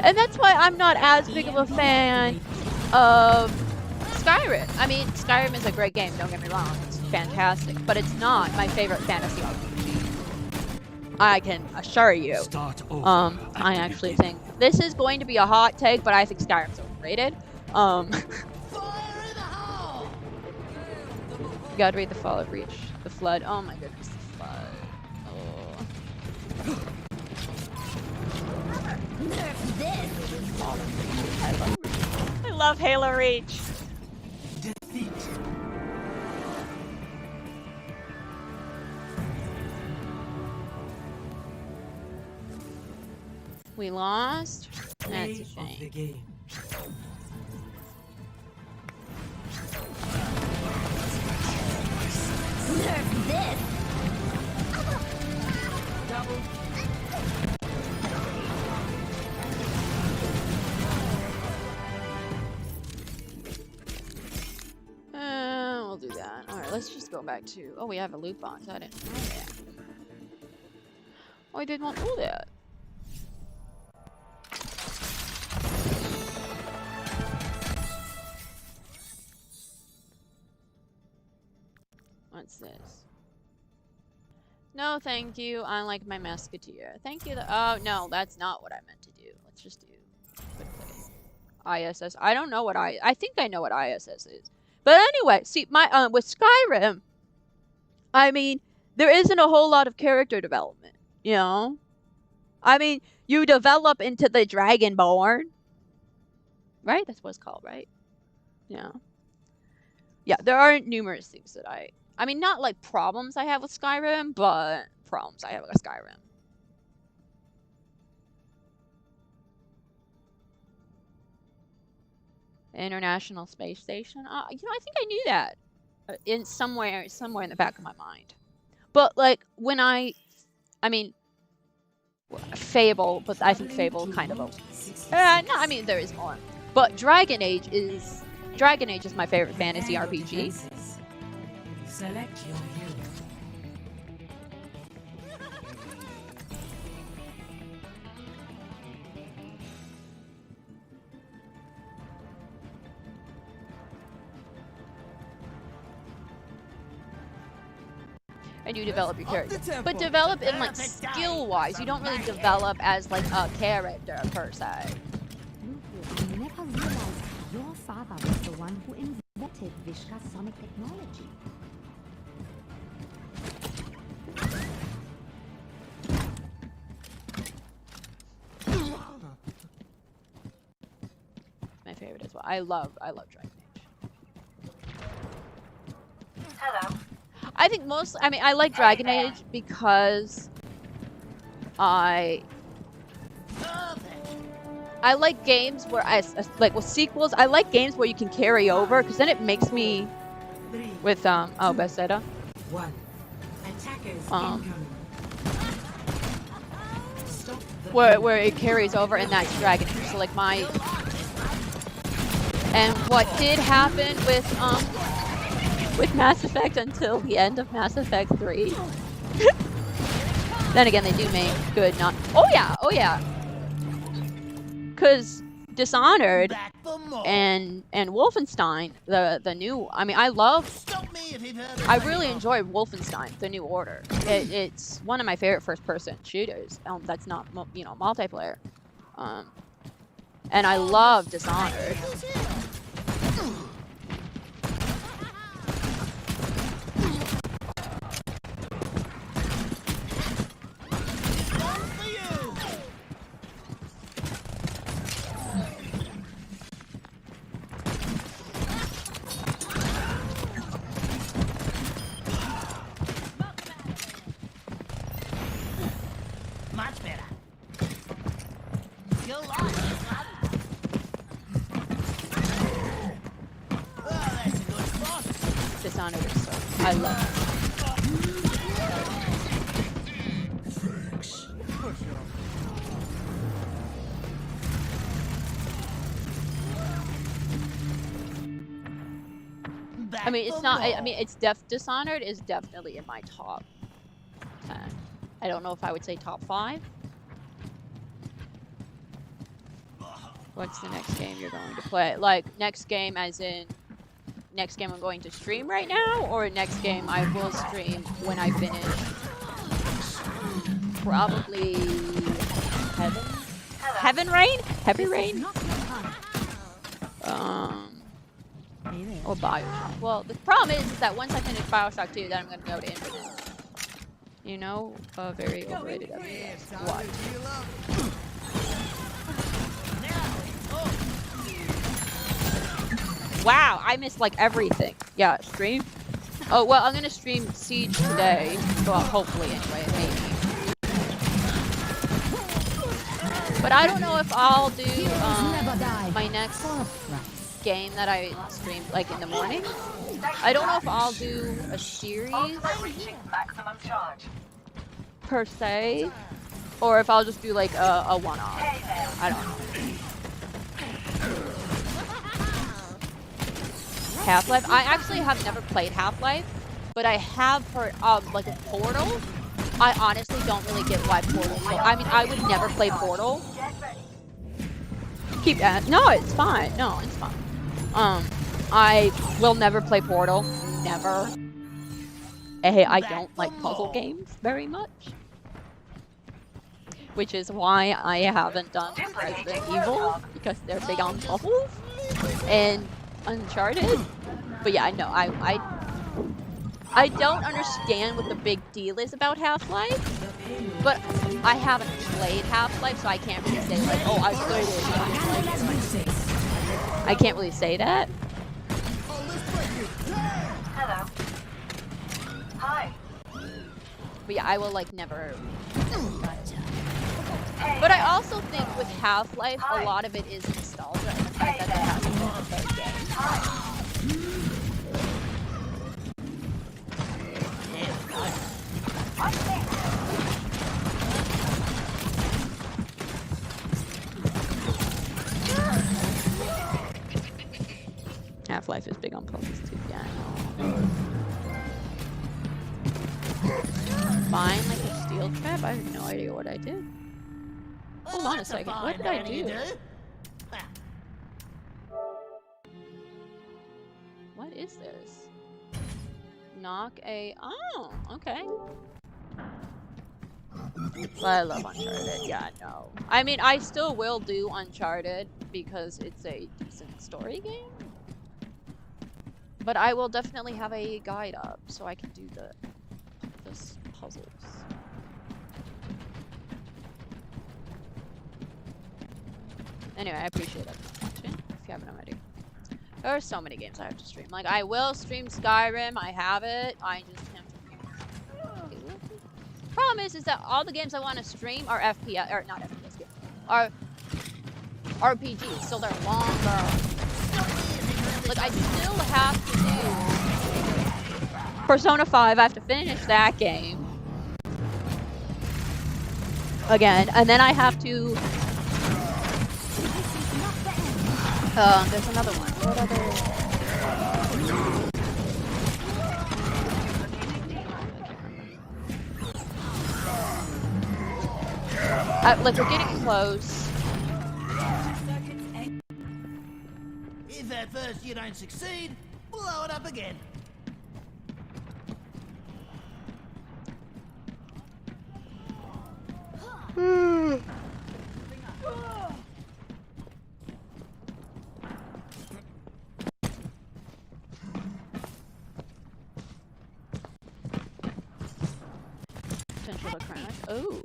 And that's why I'm not as big of a fan of Skyrim. I mean, Skyrim is a great game, don't get me wrong. It's fantastic, but it's not my favorite fantasy RPG. I can assure you. I actually think this is going to be a hot take, but I think Skyrim's overrated. You gotta read the Fall of Reach, the Flood. Oh my goodness, the Flood. Oh. I love Halo Reach. We lost. That's a shame. that. Alright, let's just go back to... Oh, we have a loot box. I didn't know that. Oh, I did not know that. What's this? No, thank you. I like my musketeer. Thank you. Oh, no, that's not what I meant to do. Let's just do quickly. ISS. I don't know what I think I know what ISS is. But anyway, see, my with Skyrim, I mean, there isn't a whole lot of character development, you know? I mean, you develop into the Dragonborn. Right? That's what it's called, right? Yeah. Yeah, there are numerous things that I mean, not like problems I have with Skyrim, but problems I have with Skyrim. International Space Station. You know, I think I knew that in somewhere in the back of my mind. But like when I mean, Fable, but I think Fable kind of. No, I mean there is more. But Dragon Age is my favorite fantasy RPG. Select your hero. And you develop your character. But develop in like skill-wise. You don't really develop as like a character per se. I never realized your father was the one who invented Vishka's sonic technology. My favorite as well. I love Dragon Age. Hello. I think I like Dragon Age because I like games where like with sequels, I like games where you can carry over because then it makes me with Bethesda. Where it carries over and that's Dragon Age. So like and what did happen with Mass Effect until the end of Mass Effect 3. Then again, they do make good oh yeah. Cause Dishonored and Wolfenstein, the new. I mean, I really enjoy Wolfenstein, the New Order. It's one of my favorite first-person shooters. That's not multiplayer. And I love Dishonored. Much better. You'll like this one. Oh, that's a good spot. Dishonored is so. I love it. I mean, it's not. I mean, Dishonored is definitely in my top 10. I don't know if I would say top 5. What's the next game you're going to play? Like next game, as in next game I'm going to stream right now, or next game I will stream when I finish. Probably Heaven Rain. Heavy Rain. Or Bioshock. Well, the problem is that once I finish Bioshock 2, then I'm going to go to Infinite. You know, a very overrated FPS. What? Wow, I missed like everything. Yeah, stream. Oh, well, I'm going to stream Siege today. Well, hopefully anyway, maybe. But I don't know if I'll do my next game that I stream like in the morning. I don't know if I'll do a series per se, or if I'll just do like a one-off. I don't know. Half-Life. I actually have never played Half-Life, but I have heard like a Portal. I honestly don't really get why Portal. I mean, I would never play Portal. Keep that. No, it's fine. No, it's fine. I will never play Portal. Never. Hey, I don't like puzzle games very much. Which is why I haven't done Resident Evil, because they're big on puzzles. And Uncharted. But yeah, no, I don't understand what the big deal is about Half-Life, but I haven't played Half-Life, so I can't really say like, oh, I played it. I can't really say that. Hello. Hi. But yeah, I will like never. But I also think with Half-Life, a lot of it is nostalgia and the fact that it has been a third game. Half-Life is big on puzzles too, yeah, I know. Fine, like a steel trap? I have no idea what I did. Hold on a second, what did I do? What is this? Knock a... Oh, okay. I love Uncharted, yeah, no. I mean, I still will do Uncharted because it's a decent story game. But I will definitely have a guide up so I can do the puzzles. Anyway, I appreciate it watching, if you haven't already. There are so many games I have to stream. Like, I will stream Skyrim, I have it, I just can't stream. Problem is that all the games I want to stream are FPS, or not FPS games, are RPGs, so they're longer. Like, I still have to do Persona 5, I have to finish that game. Again, and then I have to... there's another one. What other... like, we're getting close. If at first you don't succeed, blow it up again. Potential to crash. Oh.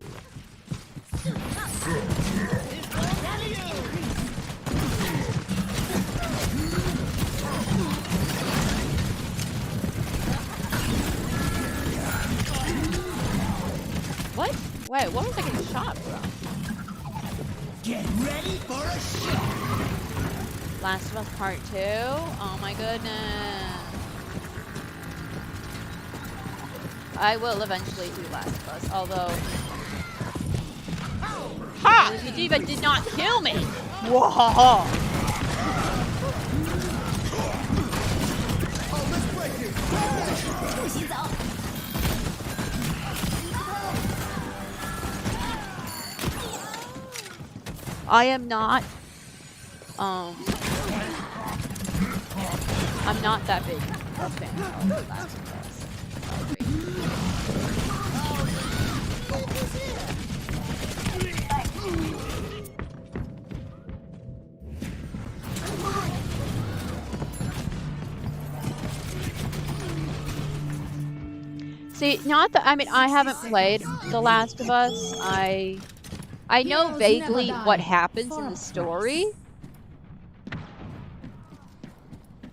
What? Wait, what was I getting shot from? Get ready for a shot. Last of Us Part 2? Oh my goodness. I will eventually do Last of Us, although... Ha! Kojima did not kill me! Whoa! I am not, I'm not that big a fan of Last of Us. See, not that, I mean, I haven't played The Last of Us. I know vaguely what happens in the story.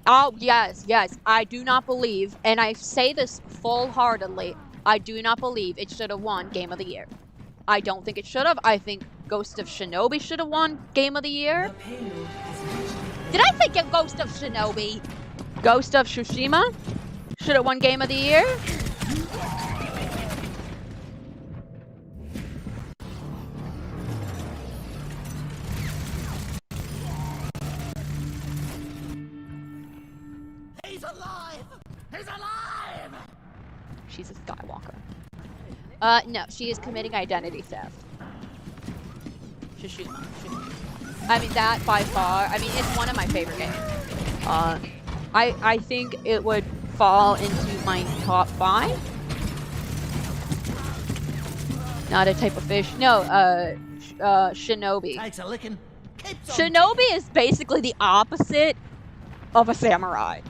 Oh, yes, yes. I do not believe, and I say this full-heartedly, I do not believe it should have won Game of the Year. I don't think it should have. I think Ghost of Shinobi should have won Game of the Year. Did I think of Ghost of Shinobi? Ghost of Tsushima should have won Game of the Year. she's a Skywalker. No, she is committing identity theft. I mean, that by far, I mean, it's one of my favorite games. I think it would fall into my top 5. Not a type of fish. No, Shinobi. Takes a licking. Keeps on Shinobi is basically the opposite of a samurai.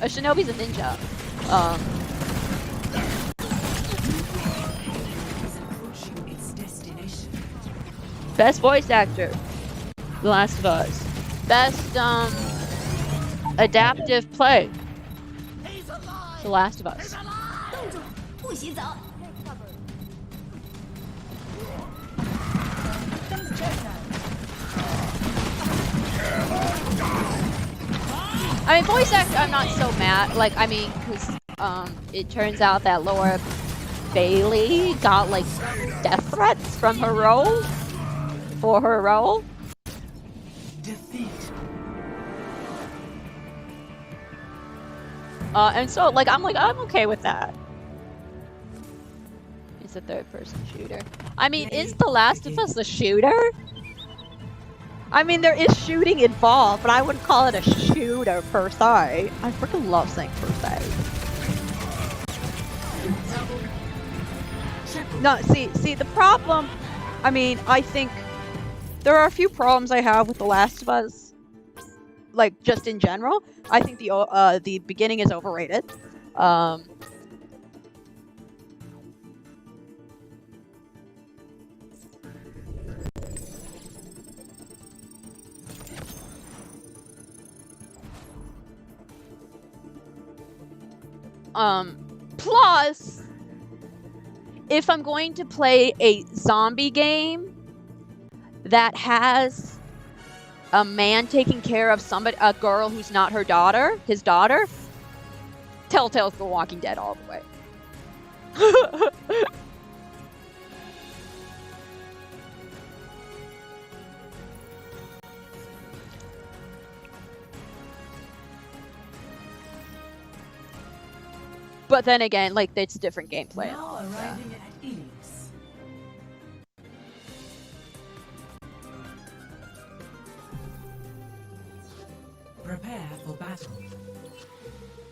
A shinobi's a ninja. Best voice actor, The Last of Us. Best adaptive play, The Last of Us. I mean, voice actor, I'm not so mad. Like, I mean, because it turns out that Laura Bailey got like death threats from her role. For her role. Defeat. And so, like, I'm okay with that. It's a third-person shooter. I mean, is The Last of Us a shooter? I mean, there is shooting involved, but I wouldn't call it a shooter per se. I freaking love saying per se. No, see, the problem, I mean, I think there are a few problems I have with The Last of Us, like, just in general. I think the beginning is overrated. Plus, if I'm going to play a zombie game that has a man taking care of a girl who's not his daughter, Telltale's The Walking Dead all the way. But then again, like, it's different gameplay. Now arriving at Elyos. Prepare for battle.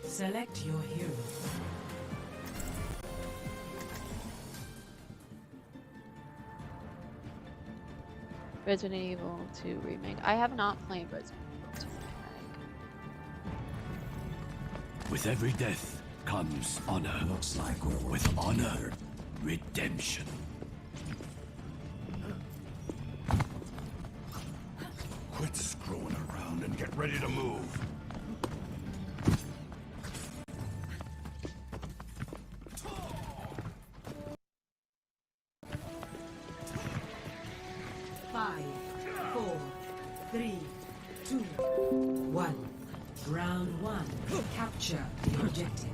Select your hero. Resident Evil 2 Remake. I have not played Resident Evil 2 Remake. With every death comes honor. Looks like we're With honor, redemption. Quit screwing around and get ready to move. Five, 4, 3, 2, 1. Round 1. Capture the objective.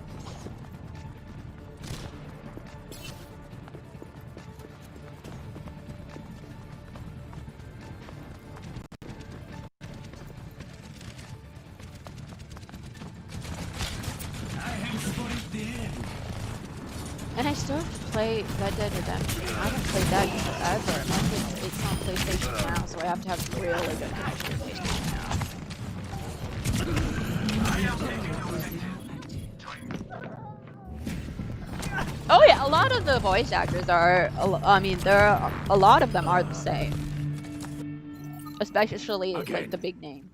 And I still play Red Dead Redemption. I haven't played that in forever. It's on PlayStation Now, so I have to have really good connection to PlayStation Now. Oh yeah, a lot of the voice actors are, I mean, a lot of them are the same. Especially like the big name.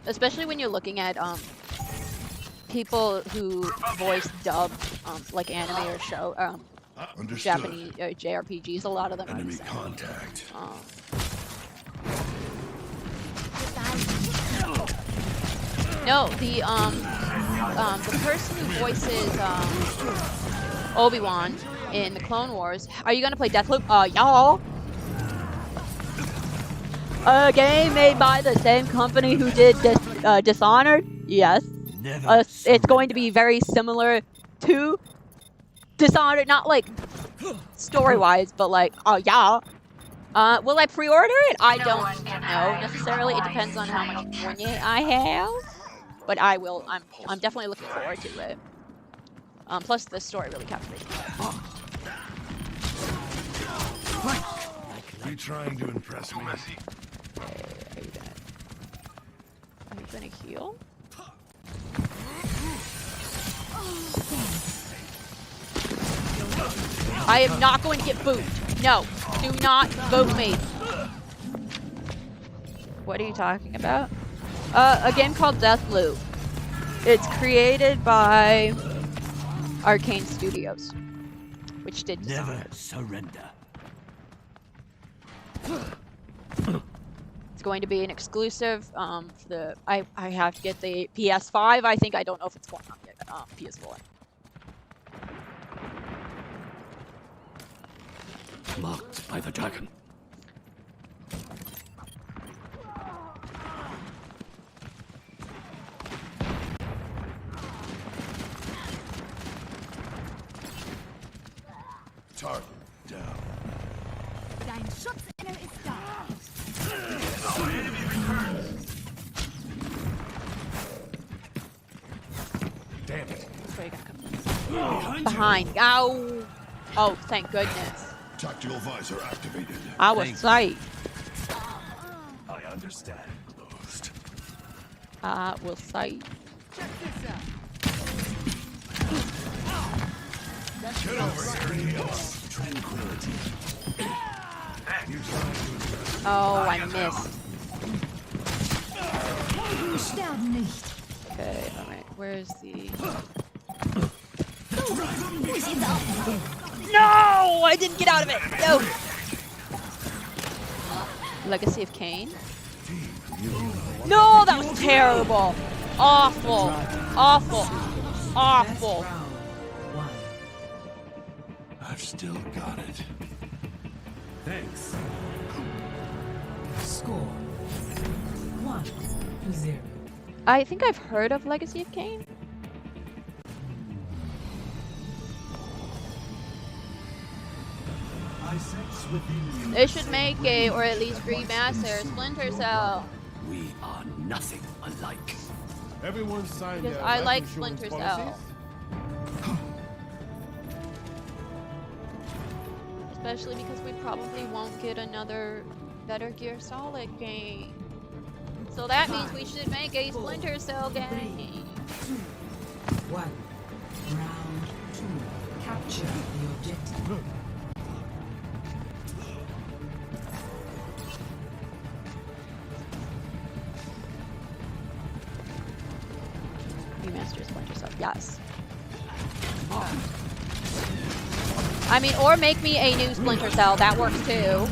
Especially when you're looking at people who voice dub like anime or show Japanese JRPGs. A lot of them are the same. Contact. No, the person who voices Obi-Wan in the Clone Wars. Are you gonna play Deathloop? Y'all. A game made by the same company who did Dishonored? Yes. It's going to be very similar to Dishonored, not like story-wise, but like, yeah. Will I pre-order it? I don't know necessarily. It depends on how much money I have. But I will. I'm definitely looking forward to it. Plus, the story really captivates me. Are you trying to impress me? Okay, are you gonna heal? I am not going to get booed. No, do not boot me. What are you talking about? A game called Deathloop. It's created by Arcane Studios, which did Never surrender. It's going to be an exclusive. For the I have to get the PS5. I think I don't know if it's going on yet. PS4. Marked by the dragon. Target down. Dein Schutzengel ist da. Damn it. Where are you gonna come from? Behind. Ow. Oh, thank goodness. Tactical visor activated. I was sight. I understand. Closed. I will sight. Get over here, heels. Tranquility. You trying to impress me? Oh, I missed. Sterben nicht. Okay, alright. Where's the... No! I didn't get out of it! No! Legacy of Kain? No, that was terrible! Awful! Awful! Awful! I've still got it. Thanks. Score 1-0. I think I've heard of Legacy of Kain. I sense within you. They should make a, or at least remaster, Splinter Cell. We are nothing alike. Everyone signed Because their I like life insurance Splinter policies? Cell. Especially because we probably won't get another Better Gear Solid game. So that means we should make a Splinter Cell game. 1. Round 2. Capture the objective. Remaster Splinter Cell, yes. I mean, or make me a new Splinter Cell, that works too.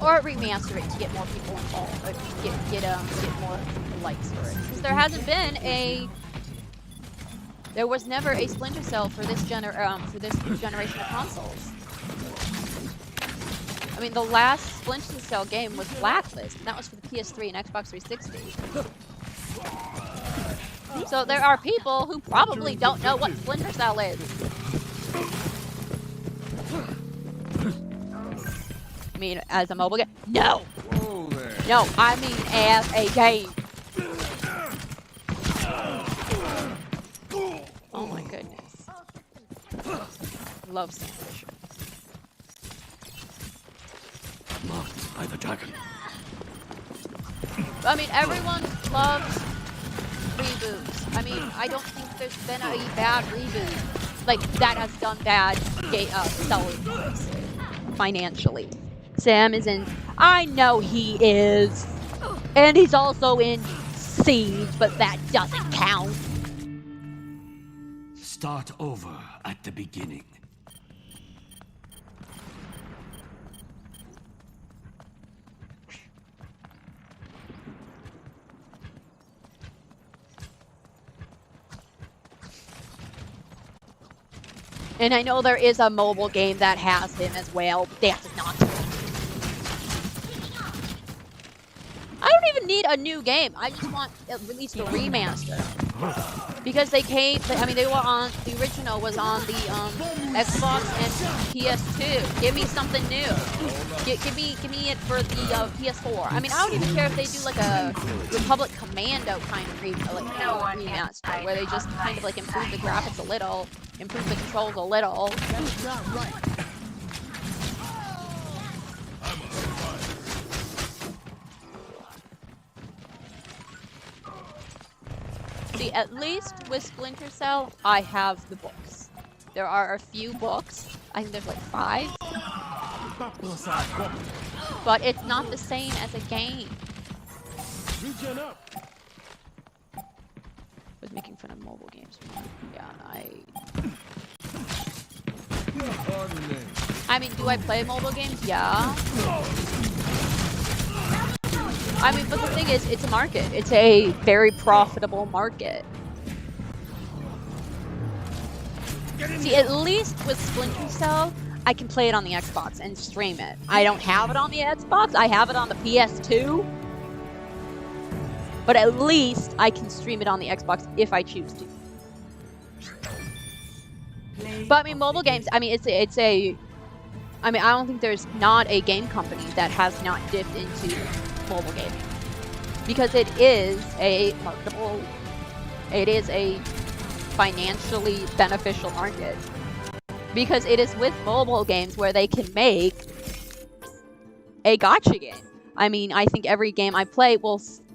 Or remaster it to get more people involved, or get more likes for it. Because there hasn't been there was never a Splinter Cell for this generation of consoles. I mean, the last Splinter Cell game was Blacklist, and that was for the PS3 and Xbox 360. So there are people who probably don't know what Splinter Cell is. I mean, as a mobile game? No! No, I mean as a game. Oh my goodness. Love Sandwich. Marked by the dragon. I mean, everyone loves reboots. I mean, I don't think there's been a bad reboot like that has done bad selling financially. Sam is in. I know he is, and he's also in Siege, but that doesn't count. Start over at the beginning. And I know there is a mobile game that has him as well, but that's not. I don't even need a new game. I just want at least a remaster. Because they came, I mean, they were on, the original was on the Xbox and PS2. Give me something new. Give me it for the PS4. I mean, I don't even care if they do like a Republic Commando kind of remaster, where they just kind of like improve the graphics a little, improve the controls a little. That's not right. See, at least with Splinter Cell, I have the books. There are a few books. I think there's like 5. But it's not the same as a game. Regen up. Was making fun of mobile games. Yeah, I mean, do I play mobile games? Yeah. I mean, but the thing is, it's a market. It's a very profitable market. See, at least with Splinter Cell, I can play it on the Xbox and stream it. I don't have it on the Xbox. I have it on the PS2. But at least I can stream it on the Xbox if I choose to. But I mean, mobile games, I mean, I mean, I don't think there's not a game company that has not dipped into mobile gaming. Because it is a marketable, it is a financially beneficial market. Because it is with mobile games where they can make a gacha game. I mean, I think every game I play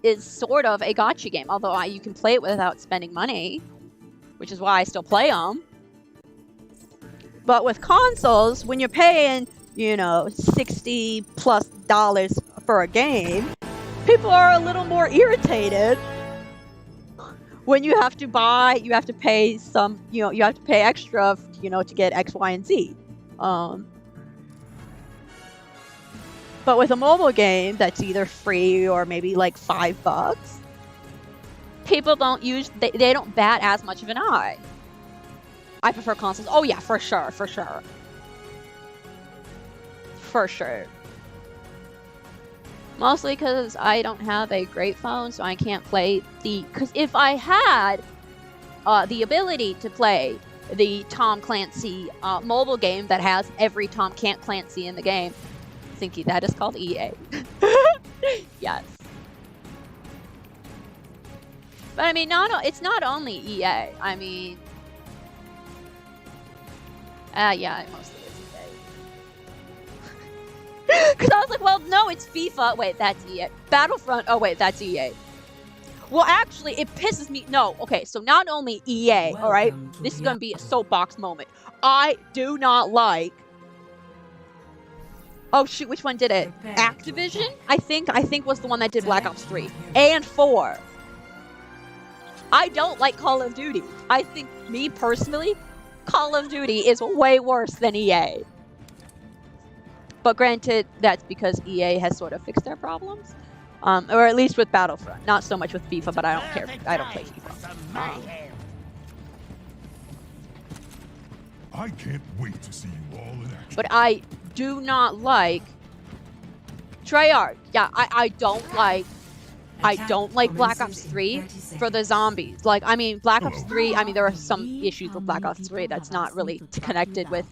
is sort of a gacha game, although you can play it without spending money, which is why I still play them. But with consoles, when you're paying, you know, $60+ for a game, people are a little more irritated when you have to pay some, you know, you have to pay extra, you know, to get X, Y, and Z. But with a mobile game that's either free or maybe like $5, people they don't bat as much of an eye. I prefer consoles. Oh yeah, for sure. Mostly because I don't have a great phone, so I can't play because if I had the ability to play the Tom Clancy mobile game that has every Tom Clancy in the game, Cynthia, that is called EA. Yes. But I mean, it's not only EA. I mean, yeah, it mostly is EA. Because I was like, well, no, it's FIFA. Wait, that's EA. Battlefront. Oh, wait, that's EA. Well, actually, it pisses me. No, okay, so not only EA, all right? This is going to be a soapbox moment. I do not like... Oh, shoot, which one did it? Activision, I think was the one that did Black Ops 3 and 4. I don't like Call of Duty. I think, me personally, Call of Duty is way worse than EA. But granted, that's because EA has sort of fixed their problems. Or at least with Battlefront. Not so much with FIFA, but I don't care. I don't play FIFA. I can't wait to see you all in action. But I do not like Treyarch. Yeah, I don't like Black Ops 3 for the zombies. Like, I mean, Black Ops 3, I mean, there are some issues with Black Ops 3 that's not really connected with,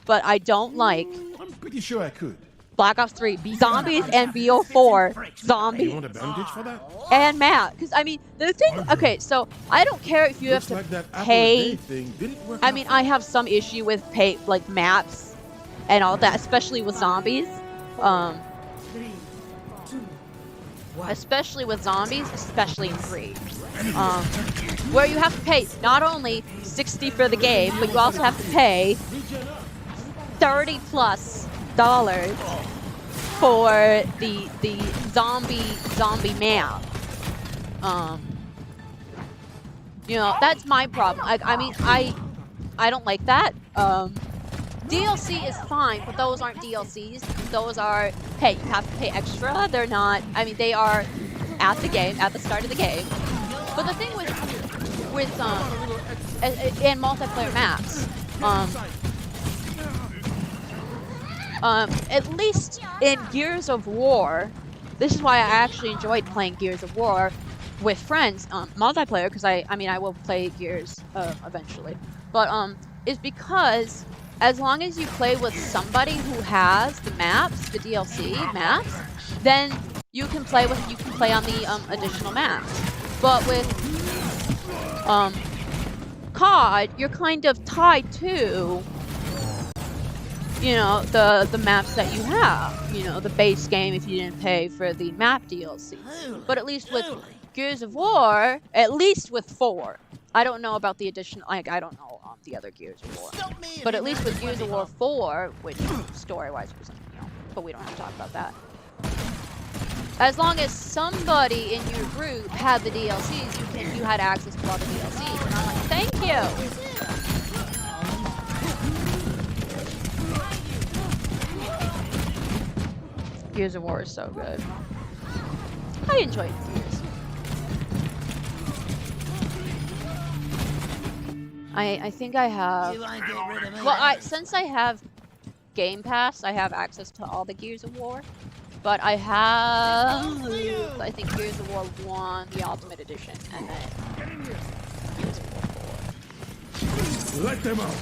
but I don't like... I'm pretty sure I could. Black Ops 3 zombies and BO4 zombies. You want a bandage for that? And Matt, because I mean, the thing, okay, so I don't care if you have to pay. I mean, I have some issue with like maps and all that, especially with zombies. Especially with zombies, especially in 3. Where you have to pay not only $60 for the game, but you also have to pay $30+ for the zombie map. You know, that's my problem. I mean, I don't like that. DLC is fine, but those aren't DLCs. Those are, hey, you have to pay extra. They're not, I mean, they are at the game, at the start of the game. But the thing with and multiplayer maps, at least in Gears of War, this is why I actually enjoyed playing Gears of War with friends, multiplayer, because I mean, I will play Gears eventually, but is because as long as you play with somebody who has the maps, the DLC maps, then you can play on the additional maps. But with COD, you're kind of tied to, you know, the maps that you have, you know, the base game if you didn't pay for the map DLC. But at least with Gears of War, at least with 4, I don't know about the additional, like, I don't know the other Gears of War, but at least with Gears of War 4, which story-wise wasn't, you know, but we don't have to talk about that. As long as somebody in your group had the DLCs, you had access to all the DLCs, and I'm like, thank you. Gears of War is so good. I enjoyed Gears. I think I have. Well, since I have Game Pass, I have access to all the Gears of War. But I have, I think, Gears of War 1, the Ultimate Edition, and then Gears of War 4. Let them out.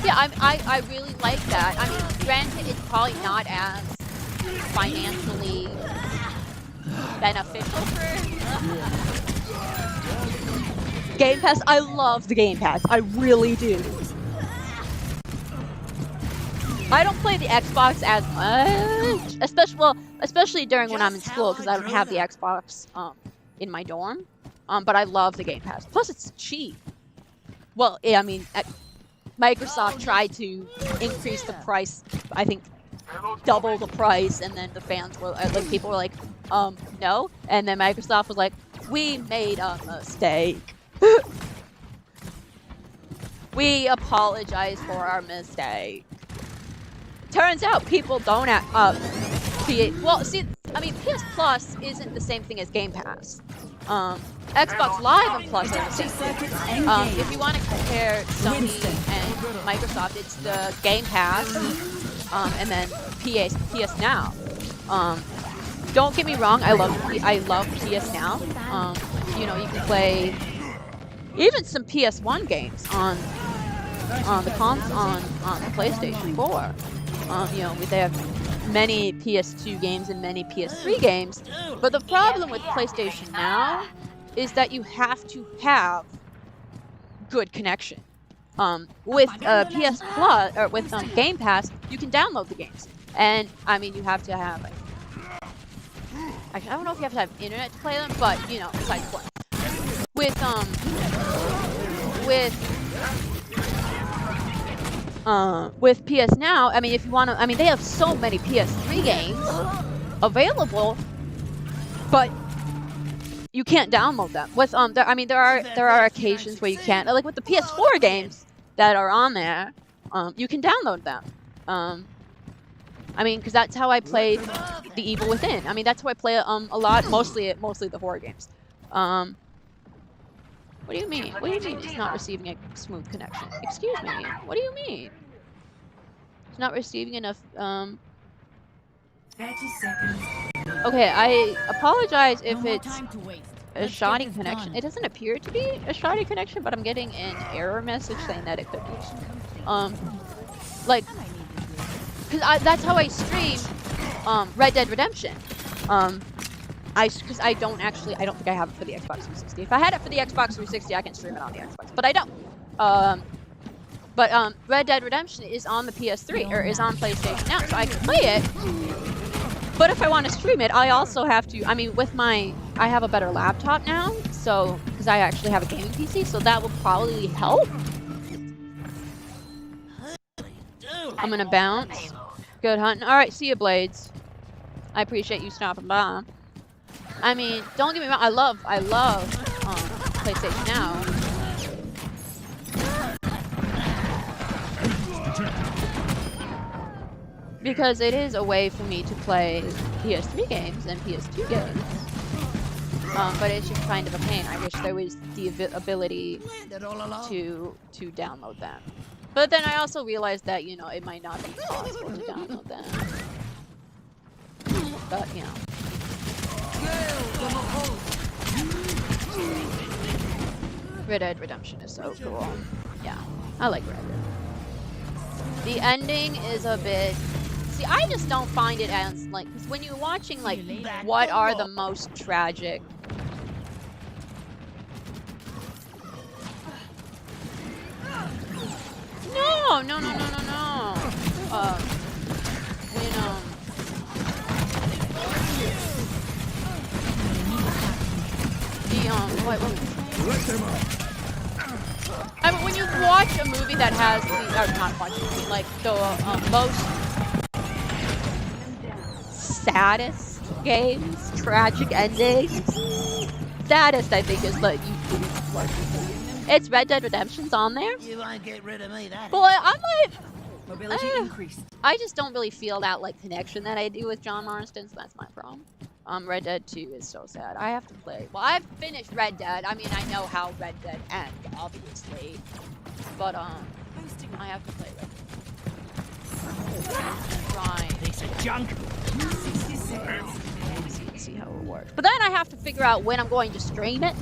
Yeah, I really like that. I mean, granted, it's probably not as financially beneficial for Game Pass. I love the Game Pass. I really do. I don't play the Xbox as much, especially during when I'm in school, because I don't have the Xbox in my dorm. But I love the Game Pass. Plus, it's cheap. Well, yeah, I mean, Microsoft tried to increase the price. I think double the price, and then the fans were like, people were like, no, and then Microsoft was like, we made a mistake. We apologize for our mistake. Turns out people don't well, see, I mean, PS Plus isn't the same thing as Game Pass. Xbox Live and Plus are the same thing. If you want to compare Sony and Microsoft, it's the Game Pass, and then PS Now. Don't get me wrong, I love PS Now. You know, you can play even some PS1 games on the PlayStation 4. You know, they have many PS2 games and many PS3 games. But the problem with PlayStation Now is that you have to have good connection. With PS Plus or with Game Pass, you can download the games, and I mean, you have to have. Actually, I don't know if you have to have internet to play them, but you know, besides play. With PS Now, I mean, if you want to, I mean, they have so many PS3 games available, but you can't download them. With I mean, there are occasions where you can't, like with the PS4 games that are on there, you can download them. I mean, because that's how I played The Evil Within. I mean, that's how I play a lot, mostly the horror games. What do you mean? What do you mean it's not receiving a smooth connection? Excuse me. What do you mean? It's not receiving enough. 30 seconds. Okay, I apologize if it's a shoddy connection. It doesn't appear to be a shoddy connection, but I'm getting an error message saying that it could be. Like, because that's how I stream Red Dead Redemption. Because I don't think I have it for the Xbox 360. If I had it for the Xbox 360, I can stream it on the Xbox, but I don't. But Red Dead Redemption is on the PS3 or is on PlayStation Now, so I can play it. But if I want to stream it, I also have to. I mean, I have a better laptop now, so because I actually have a gaming PC, so that will probably help. I'm gonna bounce. Good hunting. All right, see you, Blades. I appreciate you stopping by. I mean, don't get me wrong. I love PlayStation Now. Because it is a way for me to play PS3 games and PS2 games. But it's just kind of a pain. I wish there was the ability to download them. But then I also realized that, you know, it might not be possible to download that. But, you know. Red Dead Redemption is so cool. Yeah, I like Red Dead. The ending is a bit... See, I just don't find it as, like... Because when you're watching, like, what are the most tragic... No! When, I mean, when you watch a movie that has the, or not watch a movie, like the most saddest games, tragic endings. Saddest, I think, is the YouTube watch. It's Red Dead Redemption's on there. You won't get rid of me, that. But I'm like, Mobility increased. I just don't really feel that like connection that I do with John Marston, so that's my problem. Red Dead 2 is so sad. I have to play. Well, I've finished Red Dead. I mean, I know how Red Dead ends, obviously. But, I have to play Red Dead. Try. Piece of junk. See how it works. But then I have to figure out when I'm going to stream it.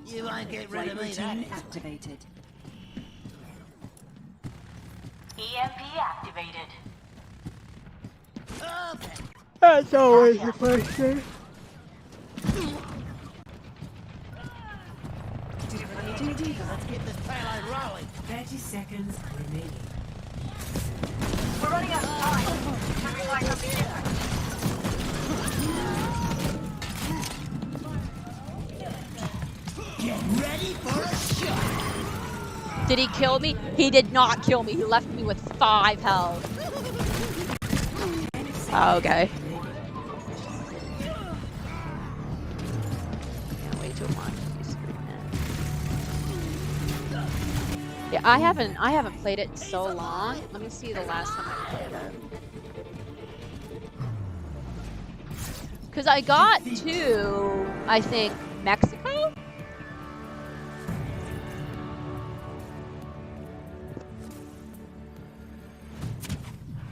You won't get rid of me, that. Activated. EMP activated. Okay. That's always the question. Let's get this payload rolling. 30 seconds remaining. We're running out of time. Revive something different. Get ready for a shot. Did he kill me? He did not kill me. He left me with 5 health. Oh, okay. Yeah, way too much. Yeah, I haven't played it in so long. Let me see the last time I played it. Cause I got to, I think, Mexico.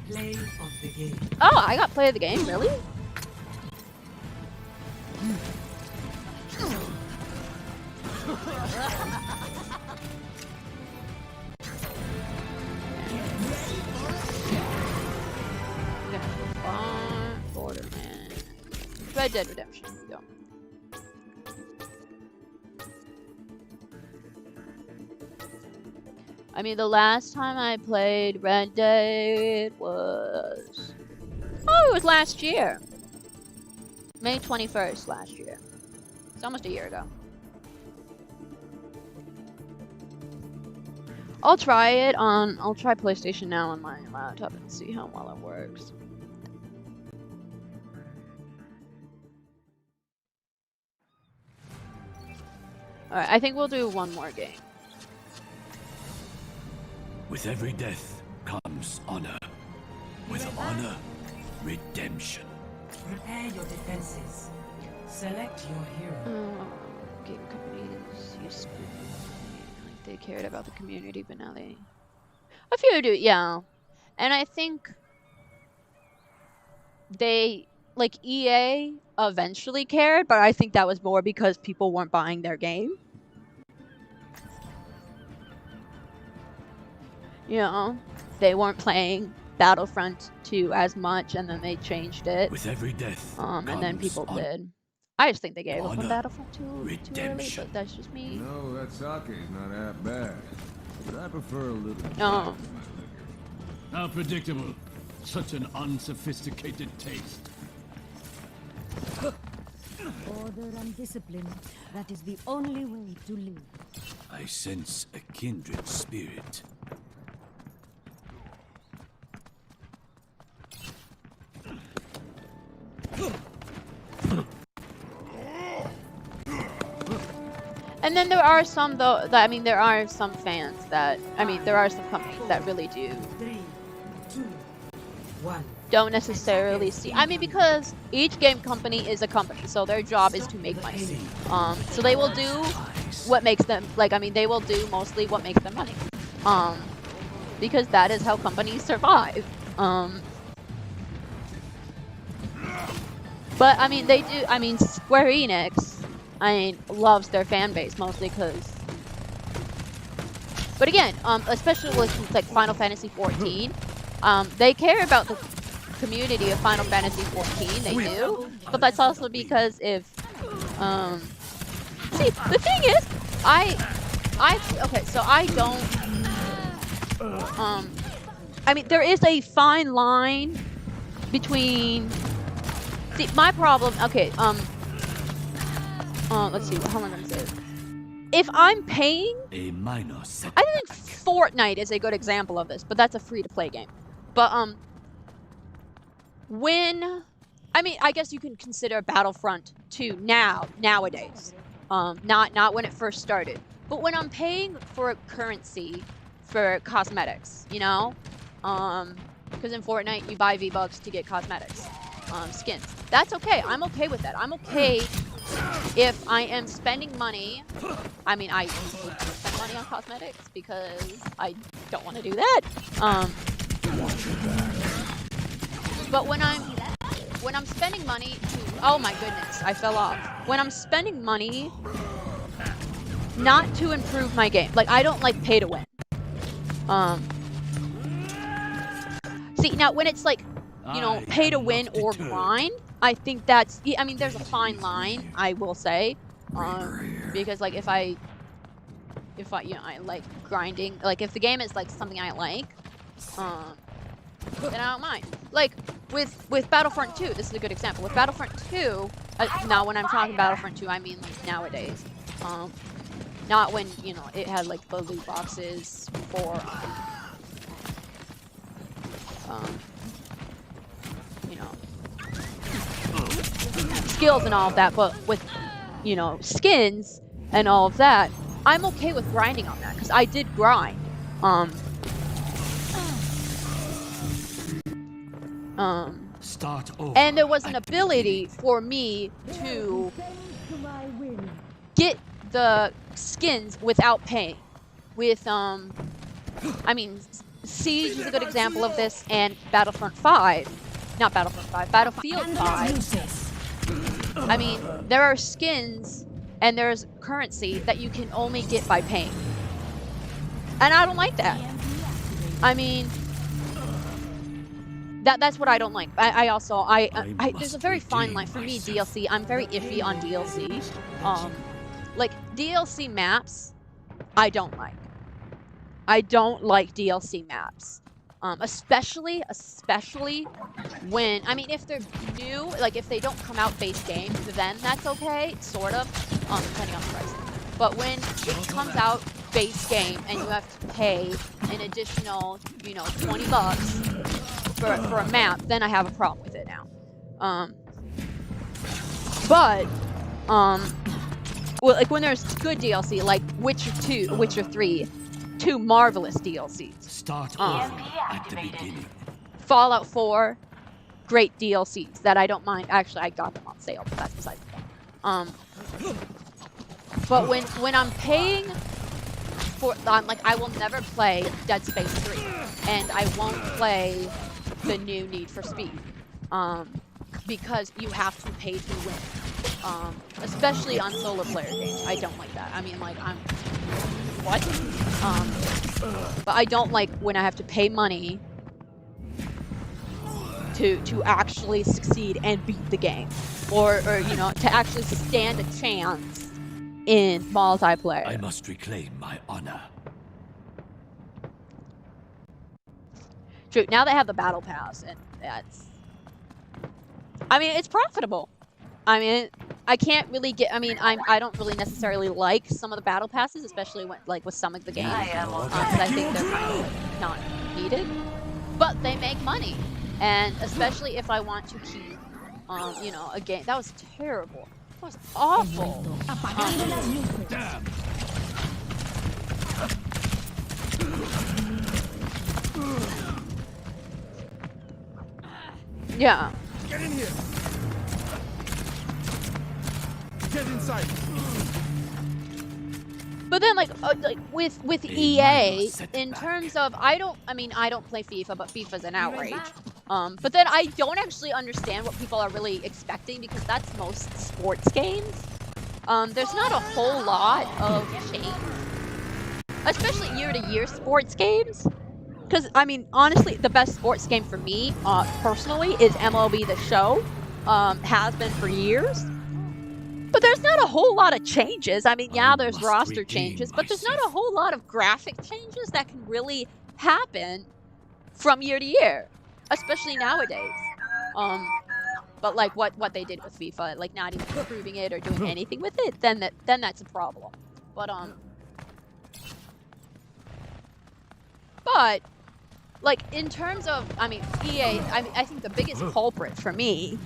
Play of the game. Oh, I got play of the game, really? Borderlands. Red Dead Redemption. Here we go. I mean, the last time I played Red Dead was... Oh, it was last year. May 21st last year. It's almost a year ago. I'll try it on... I'll try PlayStation Now on my laptop and see how well it works. Alright, I think we'll do one more game. With every death comes honor. With honor, redemption. Prepare your defenses. Select your hero. Game companies used to be like they cared about the community, but now they... A few do, yeah. And I think they... Like, EA eventually cared, but I think that was more because people weren't buying their game. You know, they weren't playing Battlefront 2 as much, and then they changed it. With every death, and then people did. I just think they gave up on Battlefront 2 too early, but that's just me. No, that sake is not that bad. But I prefer a little. No. How predictable. Such an unsophisticated taste. Order and discipline. That is the only way to live. I sense a kindred spirit. And then there are some though that, I mean, there are some fans that, I mean, there are some companies that really do. 3, 2, 1. don't necessarily see. I mean, because each game company is a company, so their job is to make money. So they will do what makes them, like, I mean, they will do mostly what makes them money. Because that is how companies survive. But I mean, they do. I mean, Square Enix, I mean, loves their fan base mostly because. But again, especially with like Final Fantasy 14, they care about the community of Final Fantasy 14. They do, but that's also because if, see, the thing is, okay, so I don't. I mean, there is a fine line between. See, my problem. Okay. Let's see. How am I gonna say it? If I'm paying, A minor setback. I think Fortnite is a good example of this, but that's a free-to-play game. But when, I mean, I guess you can consider Battlefront 2 nowadays. Not when it first started, but when I'm paying for a currency for cosmetics, you know, because in Fortnite you buy V-Bucks to get cosmetics, skins. That's okay. I'm okay with that. I'm okay if I am spending money. I mean, I spend money on cosmetics because I don't want to do that. But when I'm spending money to, oh my goodness, I fell off. When I'm spending money not to improve my game, like I don't like pay to win. See, now when it's like, you know, pay to win or grind, I think that's, I mean, there's a fine line, I will say, because like if I, you know, I like grinding, like if the game is like something I like, then I don't mind. Like with Battlefront 2, this is a good example. With Battlefront 2, now when I'm talking Battlefront 2, I mean like nowadays, not when, you know, it had like the loot boxes for, you know, skills and all of that, but with, you know, skins and all of that, I'm okay with grinding on that because I did grind. Start over. And there was an ability for me to get the skins without paying. With I mean, Siege is a good example of this, and Battlefield 5. I mean, there are skins and there's currency that you can only get by paying. And I don't like that. I mean, that's what I don't like. I also there's a very fine line for me. DLC, I'm very iffy on DLC. Like DLC maps, I don't like. I don't like DLC maps. Especially when, I mean, if they're new, like if they don't come out base game, then that's okay, sort of, depending on the price. But when it comes out base game and you have to pay an additional, you know, $20 for a map, then I have a problem with it now. Well, like when there's good DLC, like Witcher 2, Witcher 3, 2 marvelous DLCs. Start over at the beginning. Fallout 4, great DLCs that I don't mind. Actually, I got them on sale, but that's besides the point. But when I'm paying for, like, I will never play Dead Space 3, and I won't play the new Need for Speed, because you have to pay to win. Especially on solo player games, I don't like that. I mean, like, what? But I don't like when I have to pay money to actually succeed and beat the game, or you know, to actually stand a chance in multiplayer. I must reclaim my honor. True. Now they have the battle pass, and that's. I mean, it's profitable. I mean, I can't really get. I mean, I don't really necessarily like some of the battle passes, especially when, like, with some of the games, because I think they're kind of like, not needed. But they make money, and especially if I want to keep, you know, a game that was terrible. That was awful. Yeah. Get in here. Get inside. But then, like with EA, in terms of, I don't play FIFA, but FIFA's an outrage. But then I don't actually understand what people are really expecting, because that's most sports games. There's not a whole lot of change, especially year-to-year sports games. Because, I mean, honestly, the best sports game for me, personally, is MLB The Show. Has been for years. But there's not a whole lot of changes. I mean, yeah, there's roster changes, but there's not a whole lot of graphic changes that can really happen from year to year, especially nowadays. But like what they did with FIFA, like not even improving it or doing anything with it, then that's a problem. But like in terms of, I mean, EA, I think the biggest culprit for me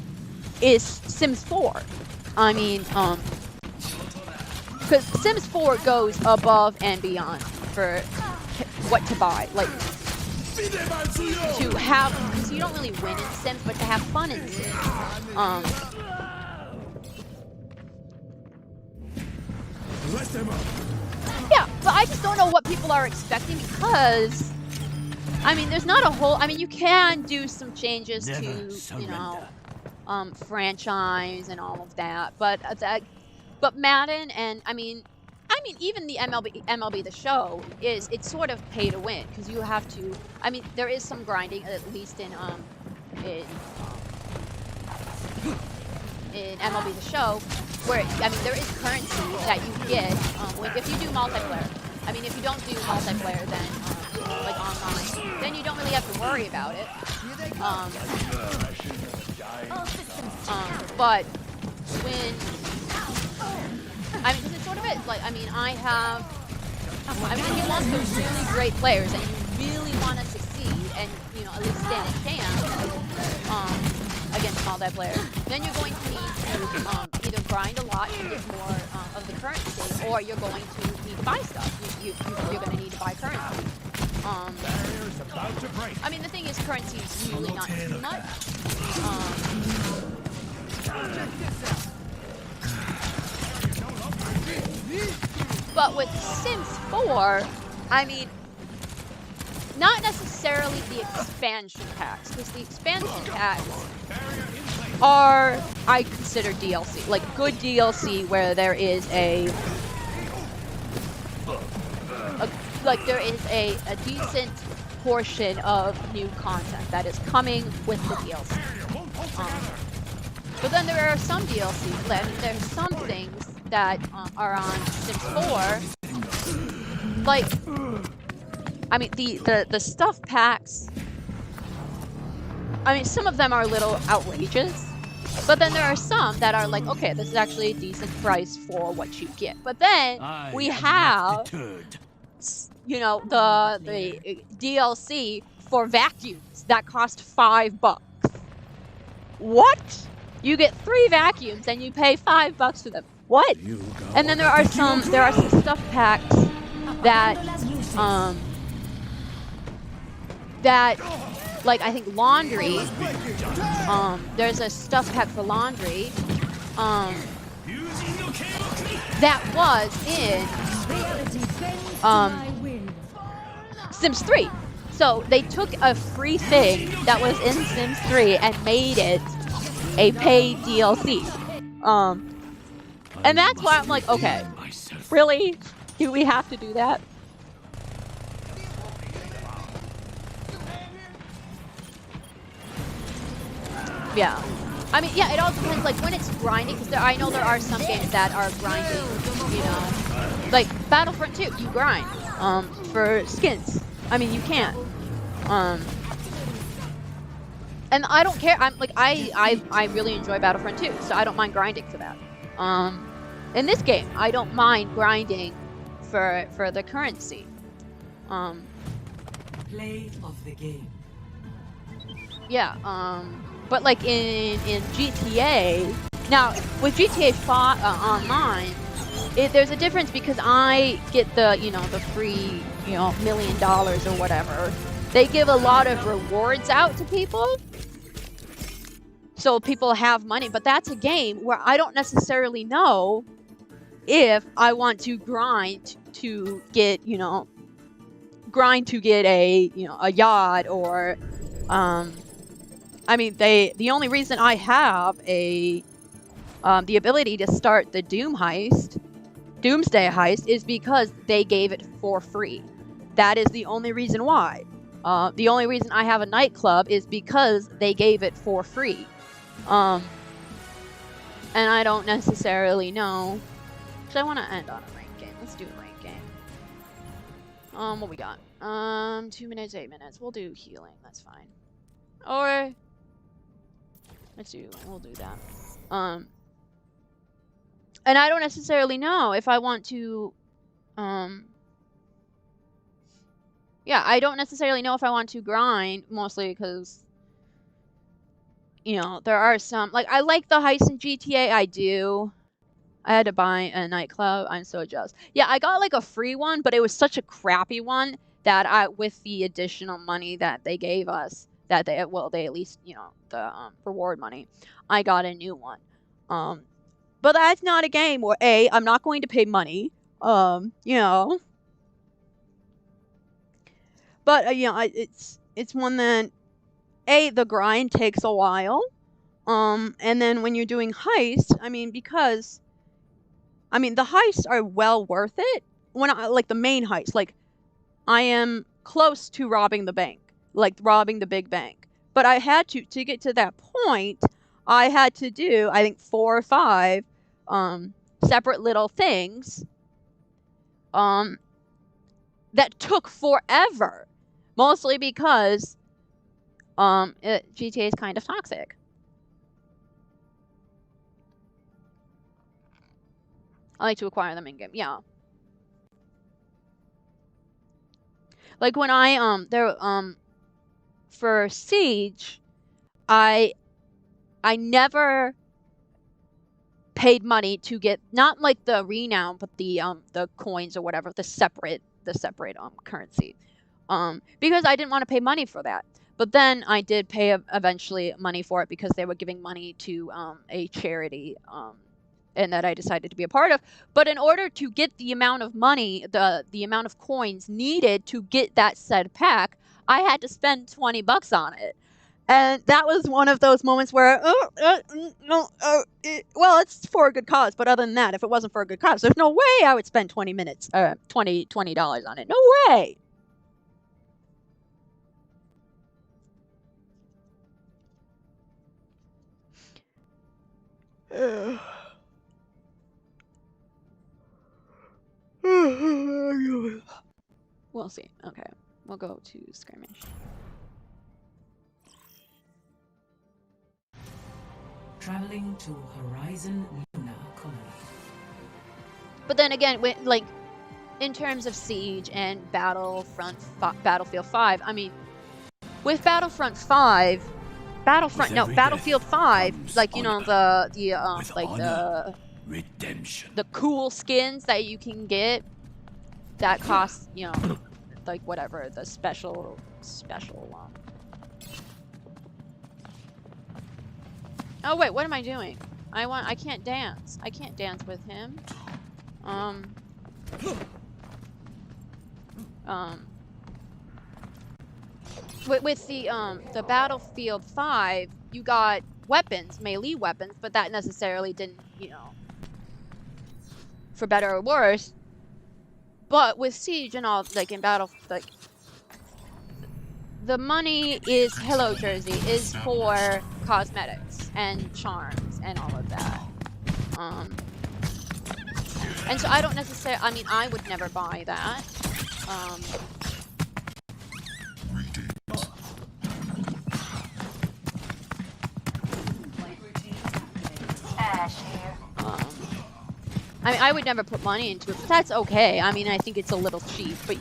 is Sims 4. I mean, because Sims 4 goes above and beyond for what to buy. Like, to have, because you don't really win in Sims, but to have fun in Sims. Yeah, but I just don't know what people are expecting, because, I mean, there's not a whole, I mean, you can do some changes to, you know, franchise and all of that, but Madden and I mean even the MLB The Show it's sort of pay to win, because you have to, I mean, there is some grinding, at least in MLB The Show, where, I mean, there is currency that you get if you do multiplayer. I mean, if you don't do multiplayer, then like online, then you don't really have to worry about it. But when, I mean, because it's sort of it, like, I mean, when you want those really great players and you really want to succeed and, you know, at least stand a chance against multiplayer, then you're going to need to either grind a lot to get more of the currency, or you're going to need to buy stuff. You're going to need to buy currency. I mean, the thing is, currency is usually not too much. But with Sims 4, I mean, not necessarily the expansion packs, because the expansion packs are, I consider, DLC. Like, good DLC where there is a decent portion of new content that is coming with the DLC. But then there are some DLC, there's some things that are on Sims 4, like, I mean, the stuff packs, I mean, some of them are a little outrageous, but then there are some that are like, okay, this is actually a decent price for what you get. But then we have, you know, the DLC for vacuums that cost $5. What? You get 3 vacuums and you pay $5 for them. What? And then there are some stuff packs that like, I think laundry, there's a stuff pack for laundry that was in Sims 3. So they took a free thing that was in Sims 3 and made it a paid DLC. And that's why I'm like, okay, really? Do we have to do that? Yeah. I mean, yeah, it all depends, like, when it's grinding, because I know there are some games that are grinding, you know. Like, Battlefront 2, you grind, for skins. I mean, you can. And I don't care, I'm, like, I really enjoy Battlefront 2, so I don't mind grinding for that. In this game, I don't mind grinding for the currency. Play of the game. Yeah, but like in GTA, now with GTA 5 Online, there's a difference, because I get the, you know, the free, you know, $1 million or whatever. They give a lot of rewards out to people. so people have money. But that's a game where I don't necessarily know if I want to grind to get, a yacht or, I mean, the only reason I have the ability to start the Doomsday heist is because they gave it for free. That is the only reason why. The only reason I have a nightclub is because they gave it for free. And I don't necessarily know. So I want to end on a ranked game. Let's do a ranked game. What we got? 2 minutes, 8 minutes. We'll do healing. That's fine. Or we'll do that. And I don't necessarily know if I want to, I don't necessarily know if I want to grind, mostly because, there are some, like, I like the heist in GTA, I do. I had to buy a nightclub. I'm so jealous. Yeah, I got like a free one, but it was such a crappy one that with the additional money that they gave us, that they at least, the reward money, I got a new one. But that's not a game where I'm not going to pay money. But it's one that the grind takes a while. And then when you're doing heists, the heists are well worth it. When like the main heist, like I am close to robbing the bank, like robbing the big bank. But I had to get to that point, I had to do, I think 4 or 5 separate little things that took forever, mostly because GTA is kind of toxic. I like to acquire them in game. Yeah. Like when I for Siege, I never paid money to get, not like the renown, but the coins or whatever, the separate currency. Because I didn't want to pay money for that. But then I did pay eventually money for it because they were giving money to a charity and that I decided to be a part of. But in order to get the amount of money, the amount of coins needed to get that said pack, I had to spend $20 on it. And that was one of those moments where, it's for a good cause. But other than that, if it wasn't for a good cause, there's no way I would spend $20 on it. No way. We'll see. Okay, we'll go to skirmish. Traveling to Horizon Lunar Colony. But then again, in terms of Siege and Battlefield 5, with Battlefield 5, the cool skins that you can get that cost, like whatever, the special one. Oh wait, what am I doing? I can't dance. I can't dance with him. With the Battlefield 5, you got weapons, melee weapons, but that necessarily didn't, for better or worse. But with Siege and all, like in Battle, like the money is Hello Jersey is for cosmetics and charms and all of that. And so I don't necessarily, I would never buy that. I would never put money into it, but that's okay. I think it's a little cheap, but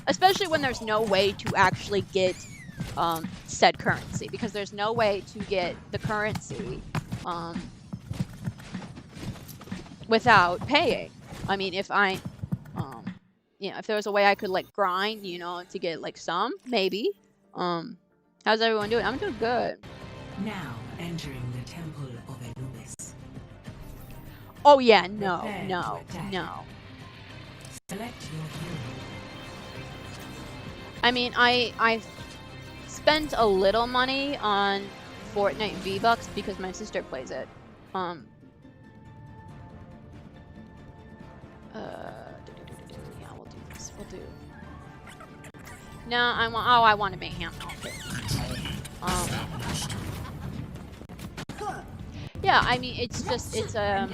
especially when there's no way to actually get said currency, because there's no way to get the currency without paying. If if there was a way I could like grind, to get like some, maybe. How's everyone doing? I'm doing good. Now, Entering the temple of Anubis. Oh yeah, no. Select your hero. I mean, I've spent a little money on Fortnite V-Bucks because my sister plays it. Yeah, we'll do this. We'll do. No, I want to make ham outfit. Yeah, I mean, it's yeah,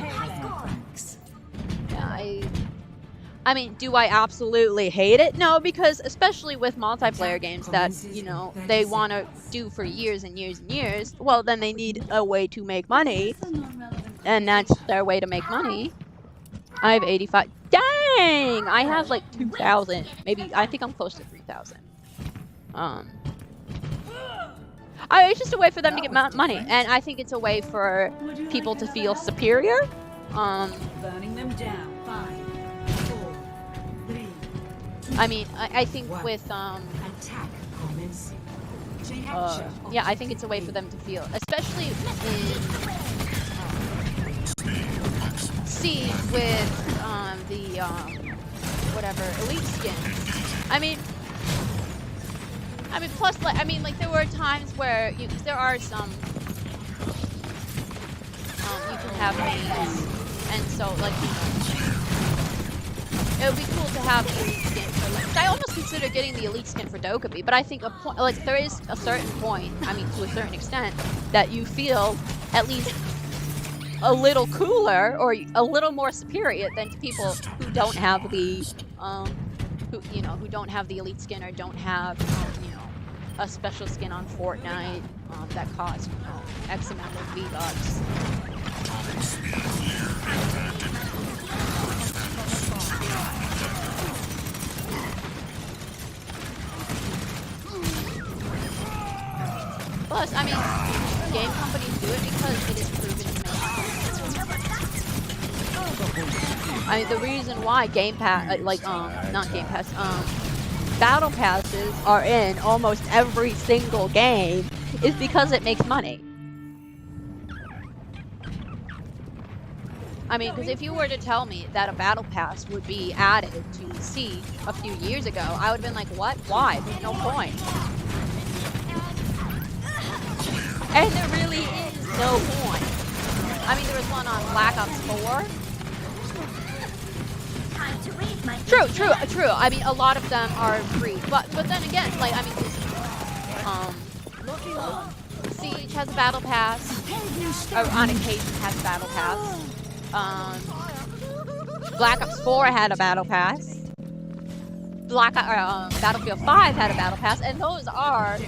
I mean, do I absolutely hate it? No, because especially with multiplayer games that, you know, they want to do for years and years and years, well, then they need a way to make money, and that's their way to make money. I have 85. Dang! I have like 2,000. Maybe, I think I'm close to 3,000. It's just a way for them to get money, and I think it's a way for people to feel superior. Burning them down. 5, 4, 3. I mean, I think with Attack commencing. yeah, I think it's a way for them to feel, especially in Siege with the whatever elite skin. I mean, plus, like, I mean, like, there were times where there are some you can have these, and so, like, you know, it would be cool to have the elite skin for, like, I almost consider getting the elite skin for Dokkaebi, but I think like, there is a certain point, I mean, to a certain extent, that you feel at least a little cooler or a little more superior than to people who don't have the who don't have the elite skin or don't have you know, a special skin on Fortnite that costs X amount of V-Bucks. Plus, I mean, game companies do it because it is proven to make money. I mean, the reason why Game Pass, not Game Pass, Battle Passes are in almost every single game is because it makes money. I mean, because if you were to tell me that a Battle Pass would be added to Siege a few years ago, I would have been like, what? Why? There's no point. And there really is no point. I mean, there was one on Black Ops 4. True. I mean, a lot of them are free, but then again, like, I mean, Siege has a battle pass, or on occasion has a battle pass. Black Ops 4 had a battle pass. Battlefield 5 had a battle pass, and those are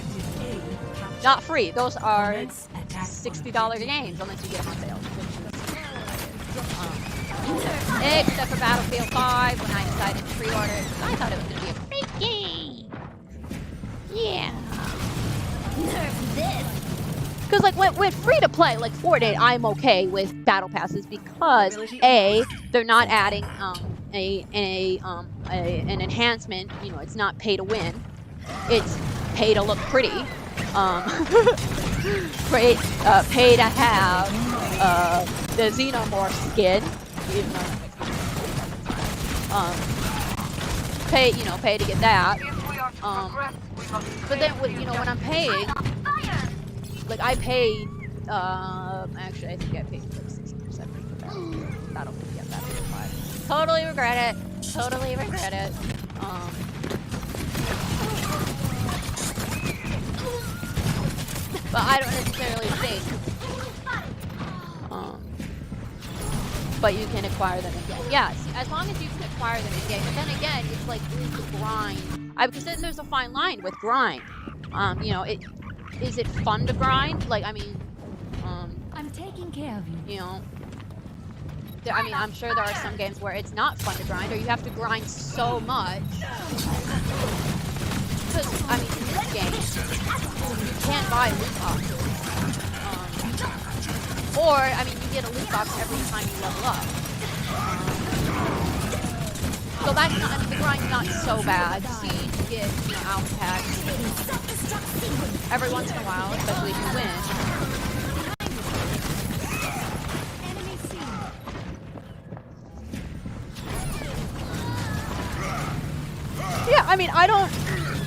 not free. Those are $60 games unless you get them on sale. Except for Battlefield 5, when I decided to pre-order it, because I thought it was going to be a great game. Yeah. Nerf this. Because, like, with free-to-play, like Fortnite, I'm okay with battle passes because A, they're not adding an enhancement. You know, it's not pay to win. It's pay to look pretty. Pay to have the Xenomorph skin. Even though pay to get that. But then, you know, when I'm paying, like, I paid, actually, I think I paid like 60% for Battlefield 5. Totally regret it. But I don't necessarily think, but you can acquire them in-game. Yes, as long as you can acquire them in-game. But then again, it's like, is the grind? Because then there's a fine line with grind. You know, is it fun to grind? Like, I mean, I'm taking care of you. You know, I mean, I'm sure there are some games where it's not fun to grind, or you have to grind so much. Because, I mean, in this game, you can't buy loot boxes. Or, I mean, you get a loot box every time you level up. So that's not, I mean, the grind's not so bad. Siege, you get, you know, alpha packs every once in a while, especially if you win. I mean, I don't.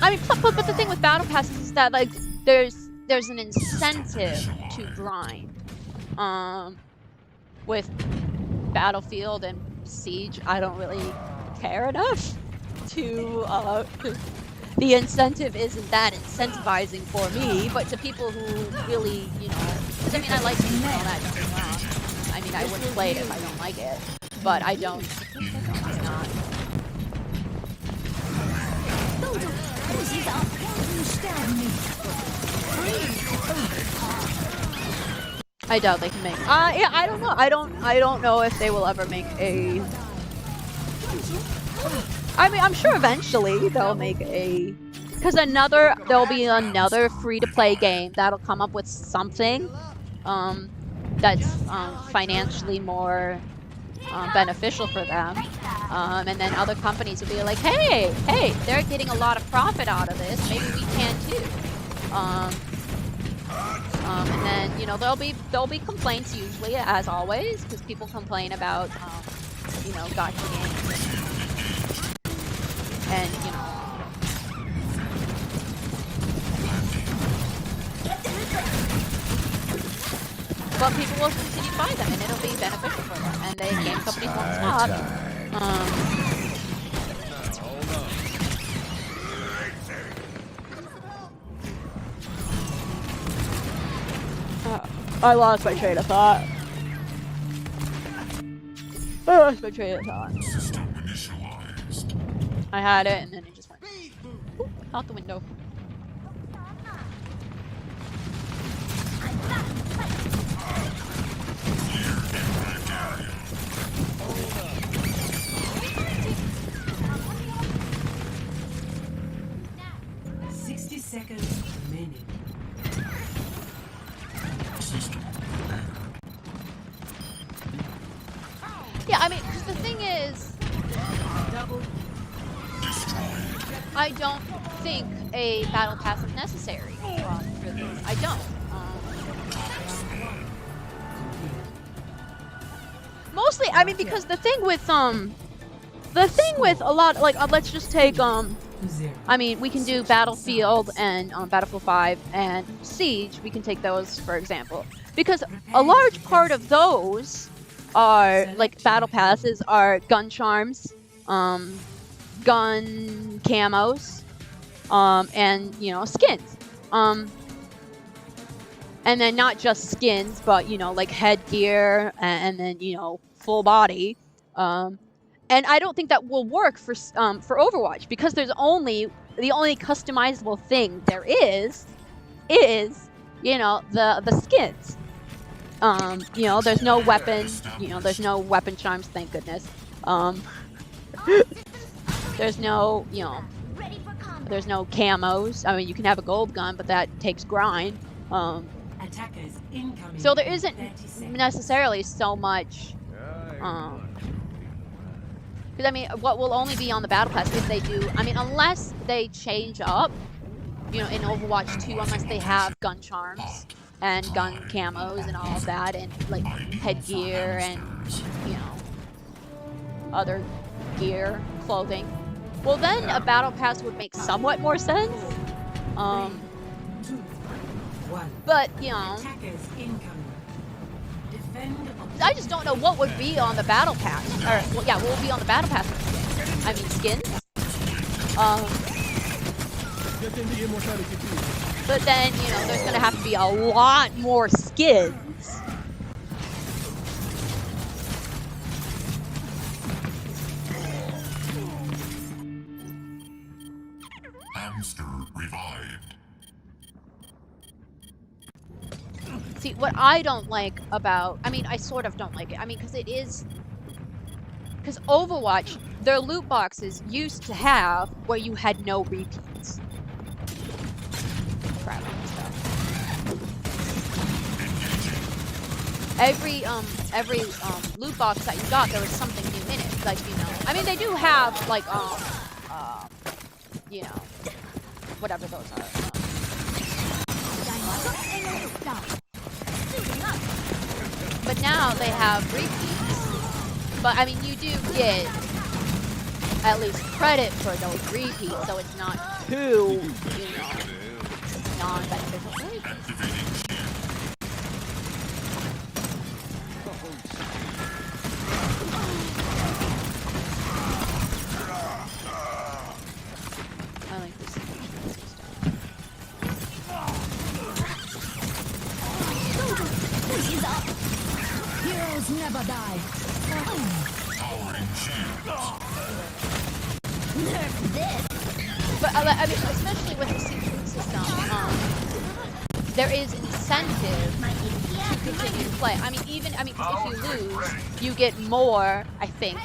I mean, but the thing with battle passes is that like there's an incentive to grind. With Battlefield and Siege, I don't really care enough to. The incentive isn't that incentivizing for me, but to people who really, you know, because I mean, I like Siege and all that. Don't get me wrong. I mean, I wouldn't play it if I don't like it, but I don't. It's not. I doubt they can make. Yeah, I don't know. I don't know if they will ever make a. I mean, I'm sure eventually they'll make a. Because there'll be another free-to-play game that'll come up with something, that's financially more beneficial for them, and then other companies will be like, hey, they're getting a lot of profit out of this. Maybe we can too. And then you know there'll be complaints usually, as always, because people complain about you know gotcha games and you know. But people will continue to buy them, and it'll be beneficial for them, and the game companies won't stop. I lost my train of thought. I had it, and then it just went out the window. Seconds remaining. Yeah, I mean, because the thing is, I don't think a battle pass is necessary for this. I don't. Mostly, I mean, because the thing with a lot, like, let's just take I mean, we can do Battlefield and Battlefield 5 and Siege. We can take those, for example. Because a large part of those are, like, battle passes are gun charms, gun camos, and, you know, skins. And then not just skins, but, you know, like headgear and then, you know, full body. And I don't think that will work for Overwatch because there's the only customizable thing there is you know the skins. You know there's no weapon. You know there's no weapon charms. Thank goodness. There's no there's no camos. I mean you can have a gold gun, but that takes grind. So there isn't necessarily so much. Because I mean, what will only be on the battle pass if they do? I mean, unless they change up, you know, in Overwatch 2, unless they have gun charms and gun camos and all of that, and like headgear and you know other gear, clothing. Well, then a battle pass would make somewhat more sense. But you know. I just don't know what would be on the battle pass. Or, well, yeah, what would be on the battle pass? I mean, skins. But then, you know, there's gonna have to be a lot more skins. Hamster revived. See, what I don't like about... I mean, I sort of don't like it. I mean, because it is... Because Overwatch, their loot boxes used to have where you had no repeats. Crap and stuff. Every loot box that you got, there was something new in it. Like, you know... I mean, they do have, like, you know... Whatever those are. But now they have repeats. But I mean, you do get at least credit for those repeats, so it's not too, non-beneficial. I like this. Heroes never die. But I mean, especially with the season system, there is incentive to continue to play. I mean, if you lose, you get more. I think.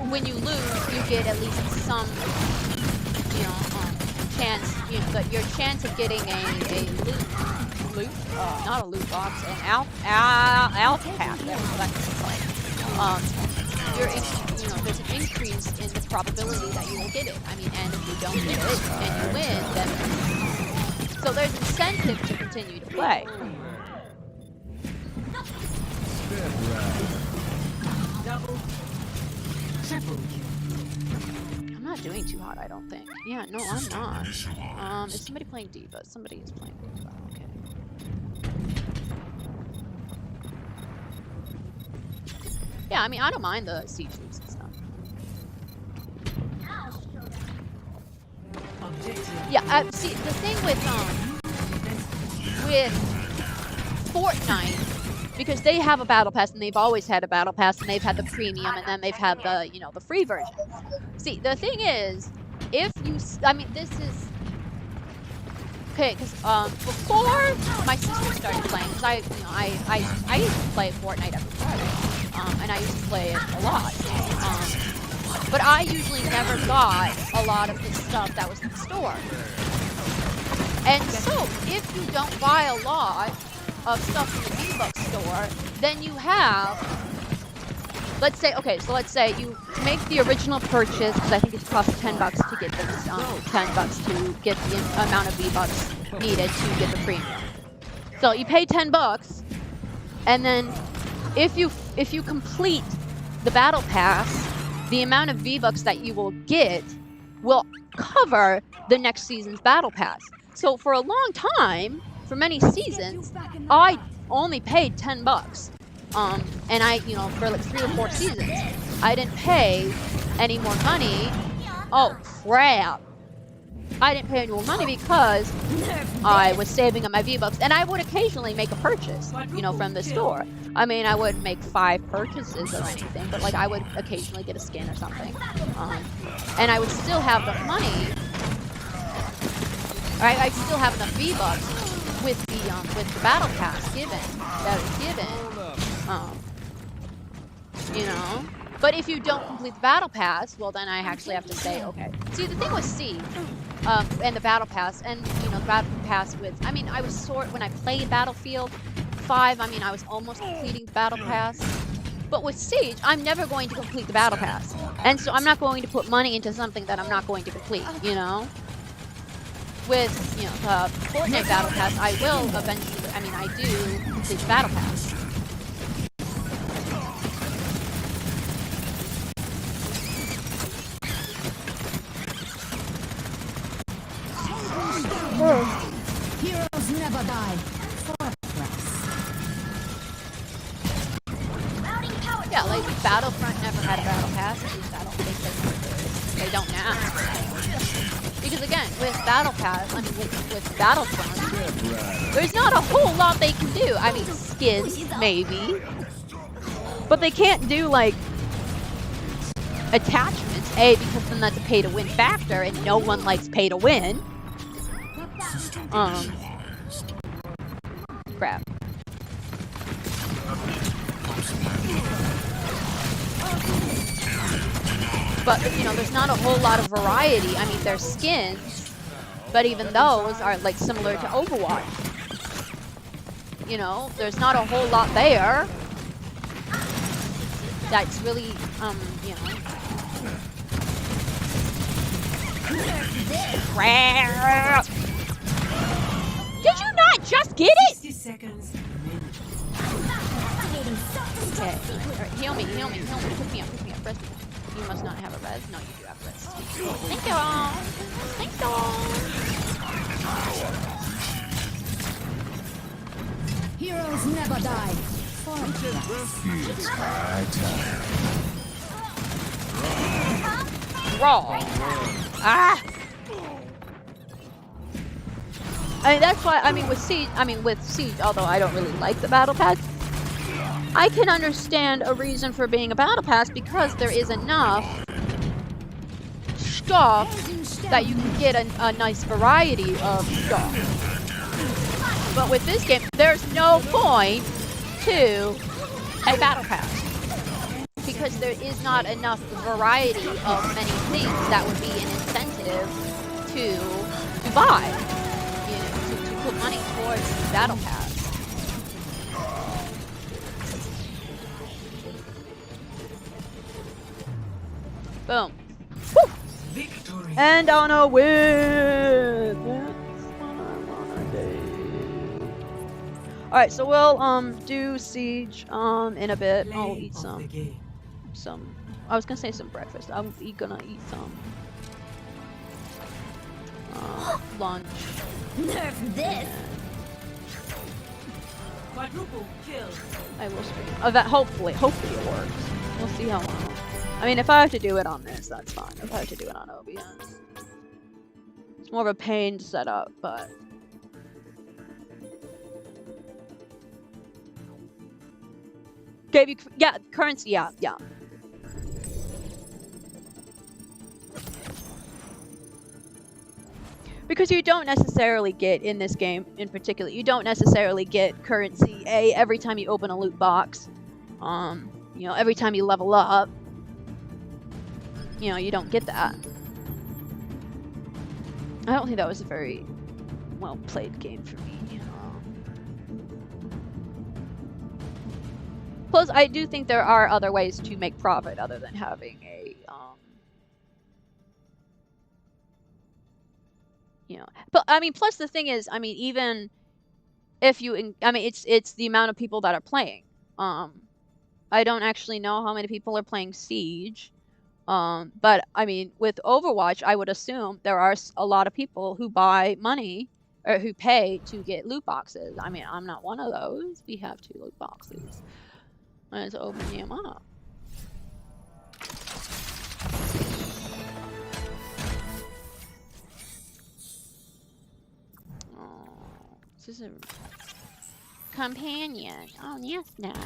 When you lose, you get at least some, chance. That your chance of getting a loot, not a loot box, an out pack. There's an increase in the probability that you will get it. I mean, and if you don't get it and you win, then so there's incentive to continue to play. I'm not doing too hot, I don't think. Yeah, no, I'm not. Is somebody playing Diva? Somebody is playing Diva. Okay. Yeah, I mean, I don't mind the siege troops and stuff. Yeah, see, the thing with Fortnite, because they have a battle pass and they've always had a battle pass and they've had the premium and then they've had the, the free version. See, the thing is, if you, this is, okay, because before my sister started playing, because I used to play Fortnite every Friday, and I used to play it a lot. But I usually never got a lot of the stuff that was in the store. And so, if you don't buy a lot of stuff in the V-Bucks store, then you have, let's say you make the original purchase, because I think it costs $10 to get this, $10 to get the amount of V-Bucks needed to get the premium. So you pay $10, and then if you complete the battle pass, the amount of V-Bucks that you will get will cover the next season's battle pass. So for a long time, for many seasons, I only paid $10. And I, for like 3 or 4 seasons, I didn't pay any more money. Oh crap! I didn't pay any more money because I was saving up my V-Bucks, and I would occasionally make a purchase, from the store. I mean, I wouldn't make 5 purchases or anything, but like I would occasionally get a skin or something, and I would still have the money. I still have enough V-Bucks with the battle pass that is given. But if you don't complete the battle pass, well, then I actually have to say, okay. See, the thing with Siege, and the battle pass, and the battle pass with, I was when I played Battlefield 5, I was almost completing the battle pass. But with Siege, I'm never going to complete the battle pass, and so I'm not going to put money into something that I'm not going to complete. With the Fortnite battle pass, I will eventually. I do complete the battle pass. Heroes never die. Yeah, like Battlefront never had a battle pass. At least I don't think they don't now. Because again, with battle pass, with Battlefront, there's not a whole lot they can do. Skins maybe, but they can't do like attachments. Because then that's a pay-to-win factor, and no one likes pay-to-win. Crap. But, there's not a whole lot of variety. There's skins, but even those are, like, similar to Overwatch. There's not a whole lot there. That's really, Crap! Did you not just get it? 60 seconds. Okay. Alright, heal me. Pick me up, rest me. You must not have a res. No, you do have res. Thank you. Thank you. Heroes never die. It's high time. Raw. Ah. I mean, that's why. I mean, with Siege. Although I don't really like the battle pass, I can understand a reason for being a battle pass because there is enough stuff that you can get a nice variety of stuff. But with this game, there's no point to a battle pass because there is not enough variety of many things that would be an incentive to buy, you know, to put money towards the battle pass. Boom. Woo! Victory. And on a win. Alright, so we'll do Siege in a bit. I'll eat some I was gonna say some breakfast. I'm gonna eat some lunch. Nerf this! Quadruple kill. I will stream. Oh, that hopefully it works. We'll see how long. I mean, if I have to do it on this, that's fine. If I have to do it on OBS, it's more of a pain to set up, but. Gave you, yeah, currency, yeah. Because you don't necessarily get, in this game in particular, you don't necessarily get currency, every time you open a loot box. You know, every time you level up. You know, you don't get that. I don't think that was a very well played game for me. Plus, I do think there are other ways to make profit other than having a, you know. But I mean, plus the thing is, I mean, even if you, I mean, it's the amount of people that are playing. I don't actually know how many people are playing Siege, but I mean, with Overwatch, I would assume there are a lot of people who buy money or who pay to get loot boxes. I mean, I'm not one of those. We have 2 loot boxes. Let's open them up. Oh, this is a companion. Oh, yes, nice.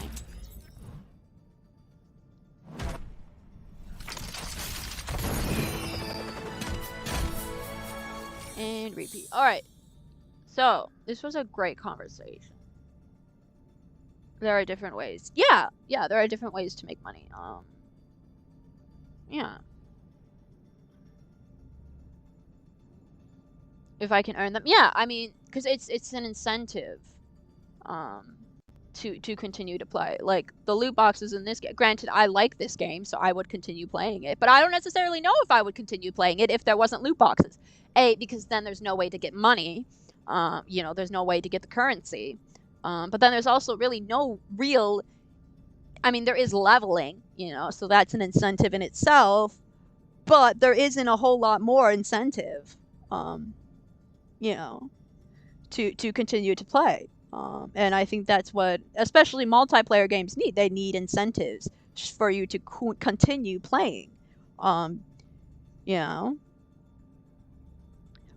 And repeat. Alright. So, this was a great conversation. There are different ways. Yeah, there are different ways to make money. Yeah. If I can earn them. Yeah, I mean, because it's an incentive to continue to play. Like, the loot boxes in this game. Granted, I like this game, so I would continue playing it. But I don't necessarily know if I would continue playing it if there wasn't loot boxes. Because then there's no way to get money. You know, there's no way to get the currency. But then there's also really no real, I mean, there is leveling, you know, so that's an incentive in itself, but there isn't a whole lot more incentive, you know, to continue to play. And I think that's what, especially multiplayer games need. They need incentives for you to continue playing, you know.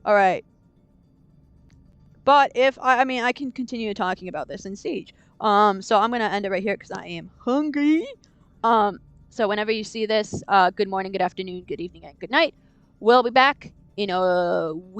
All right. But if I mean, I can continue talking about this in Siege. So I'm gonna end it right here because I am hungry. So whenever you see this, good morning, good afternoon, good evening, and good night. We'll be back in a week.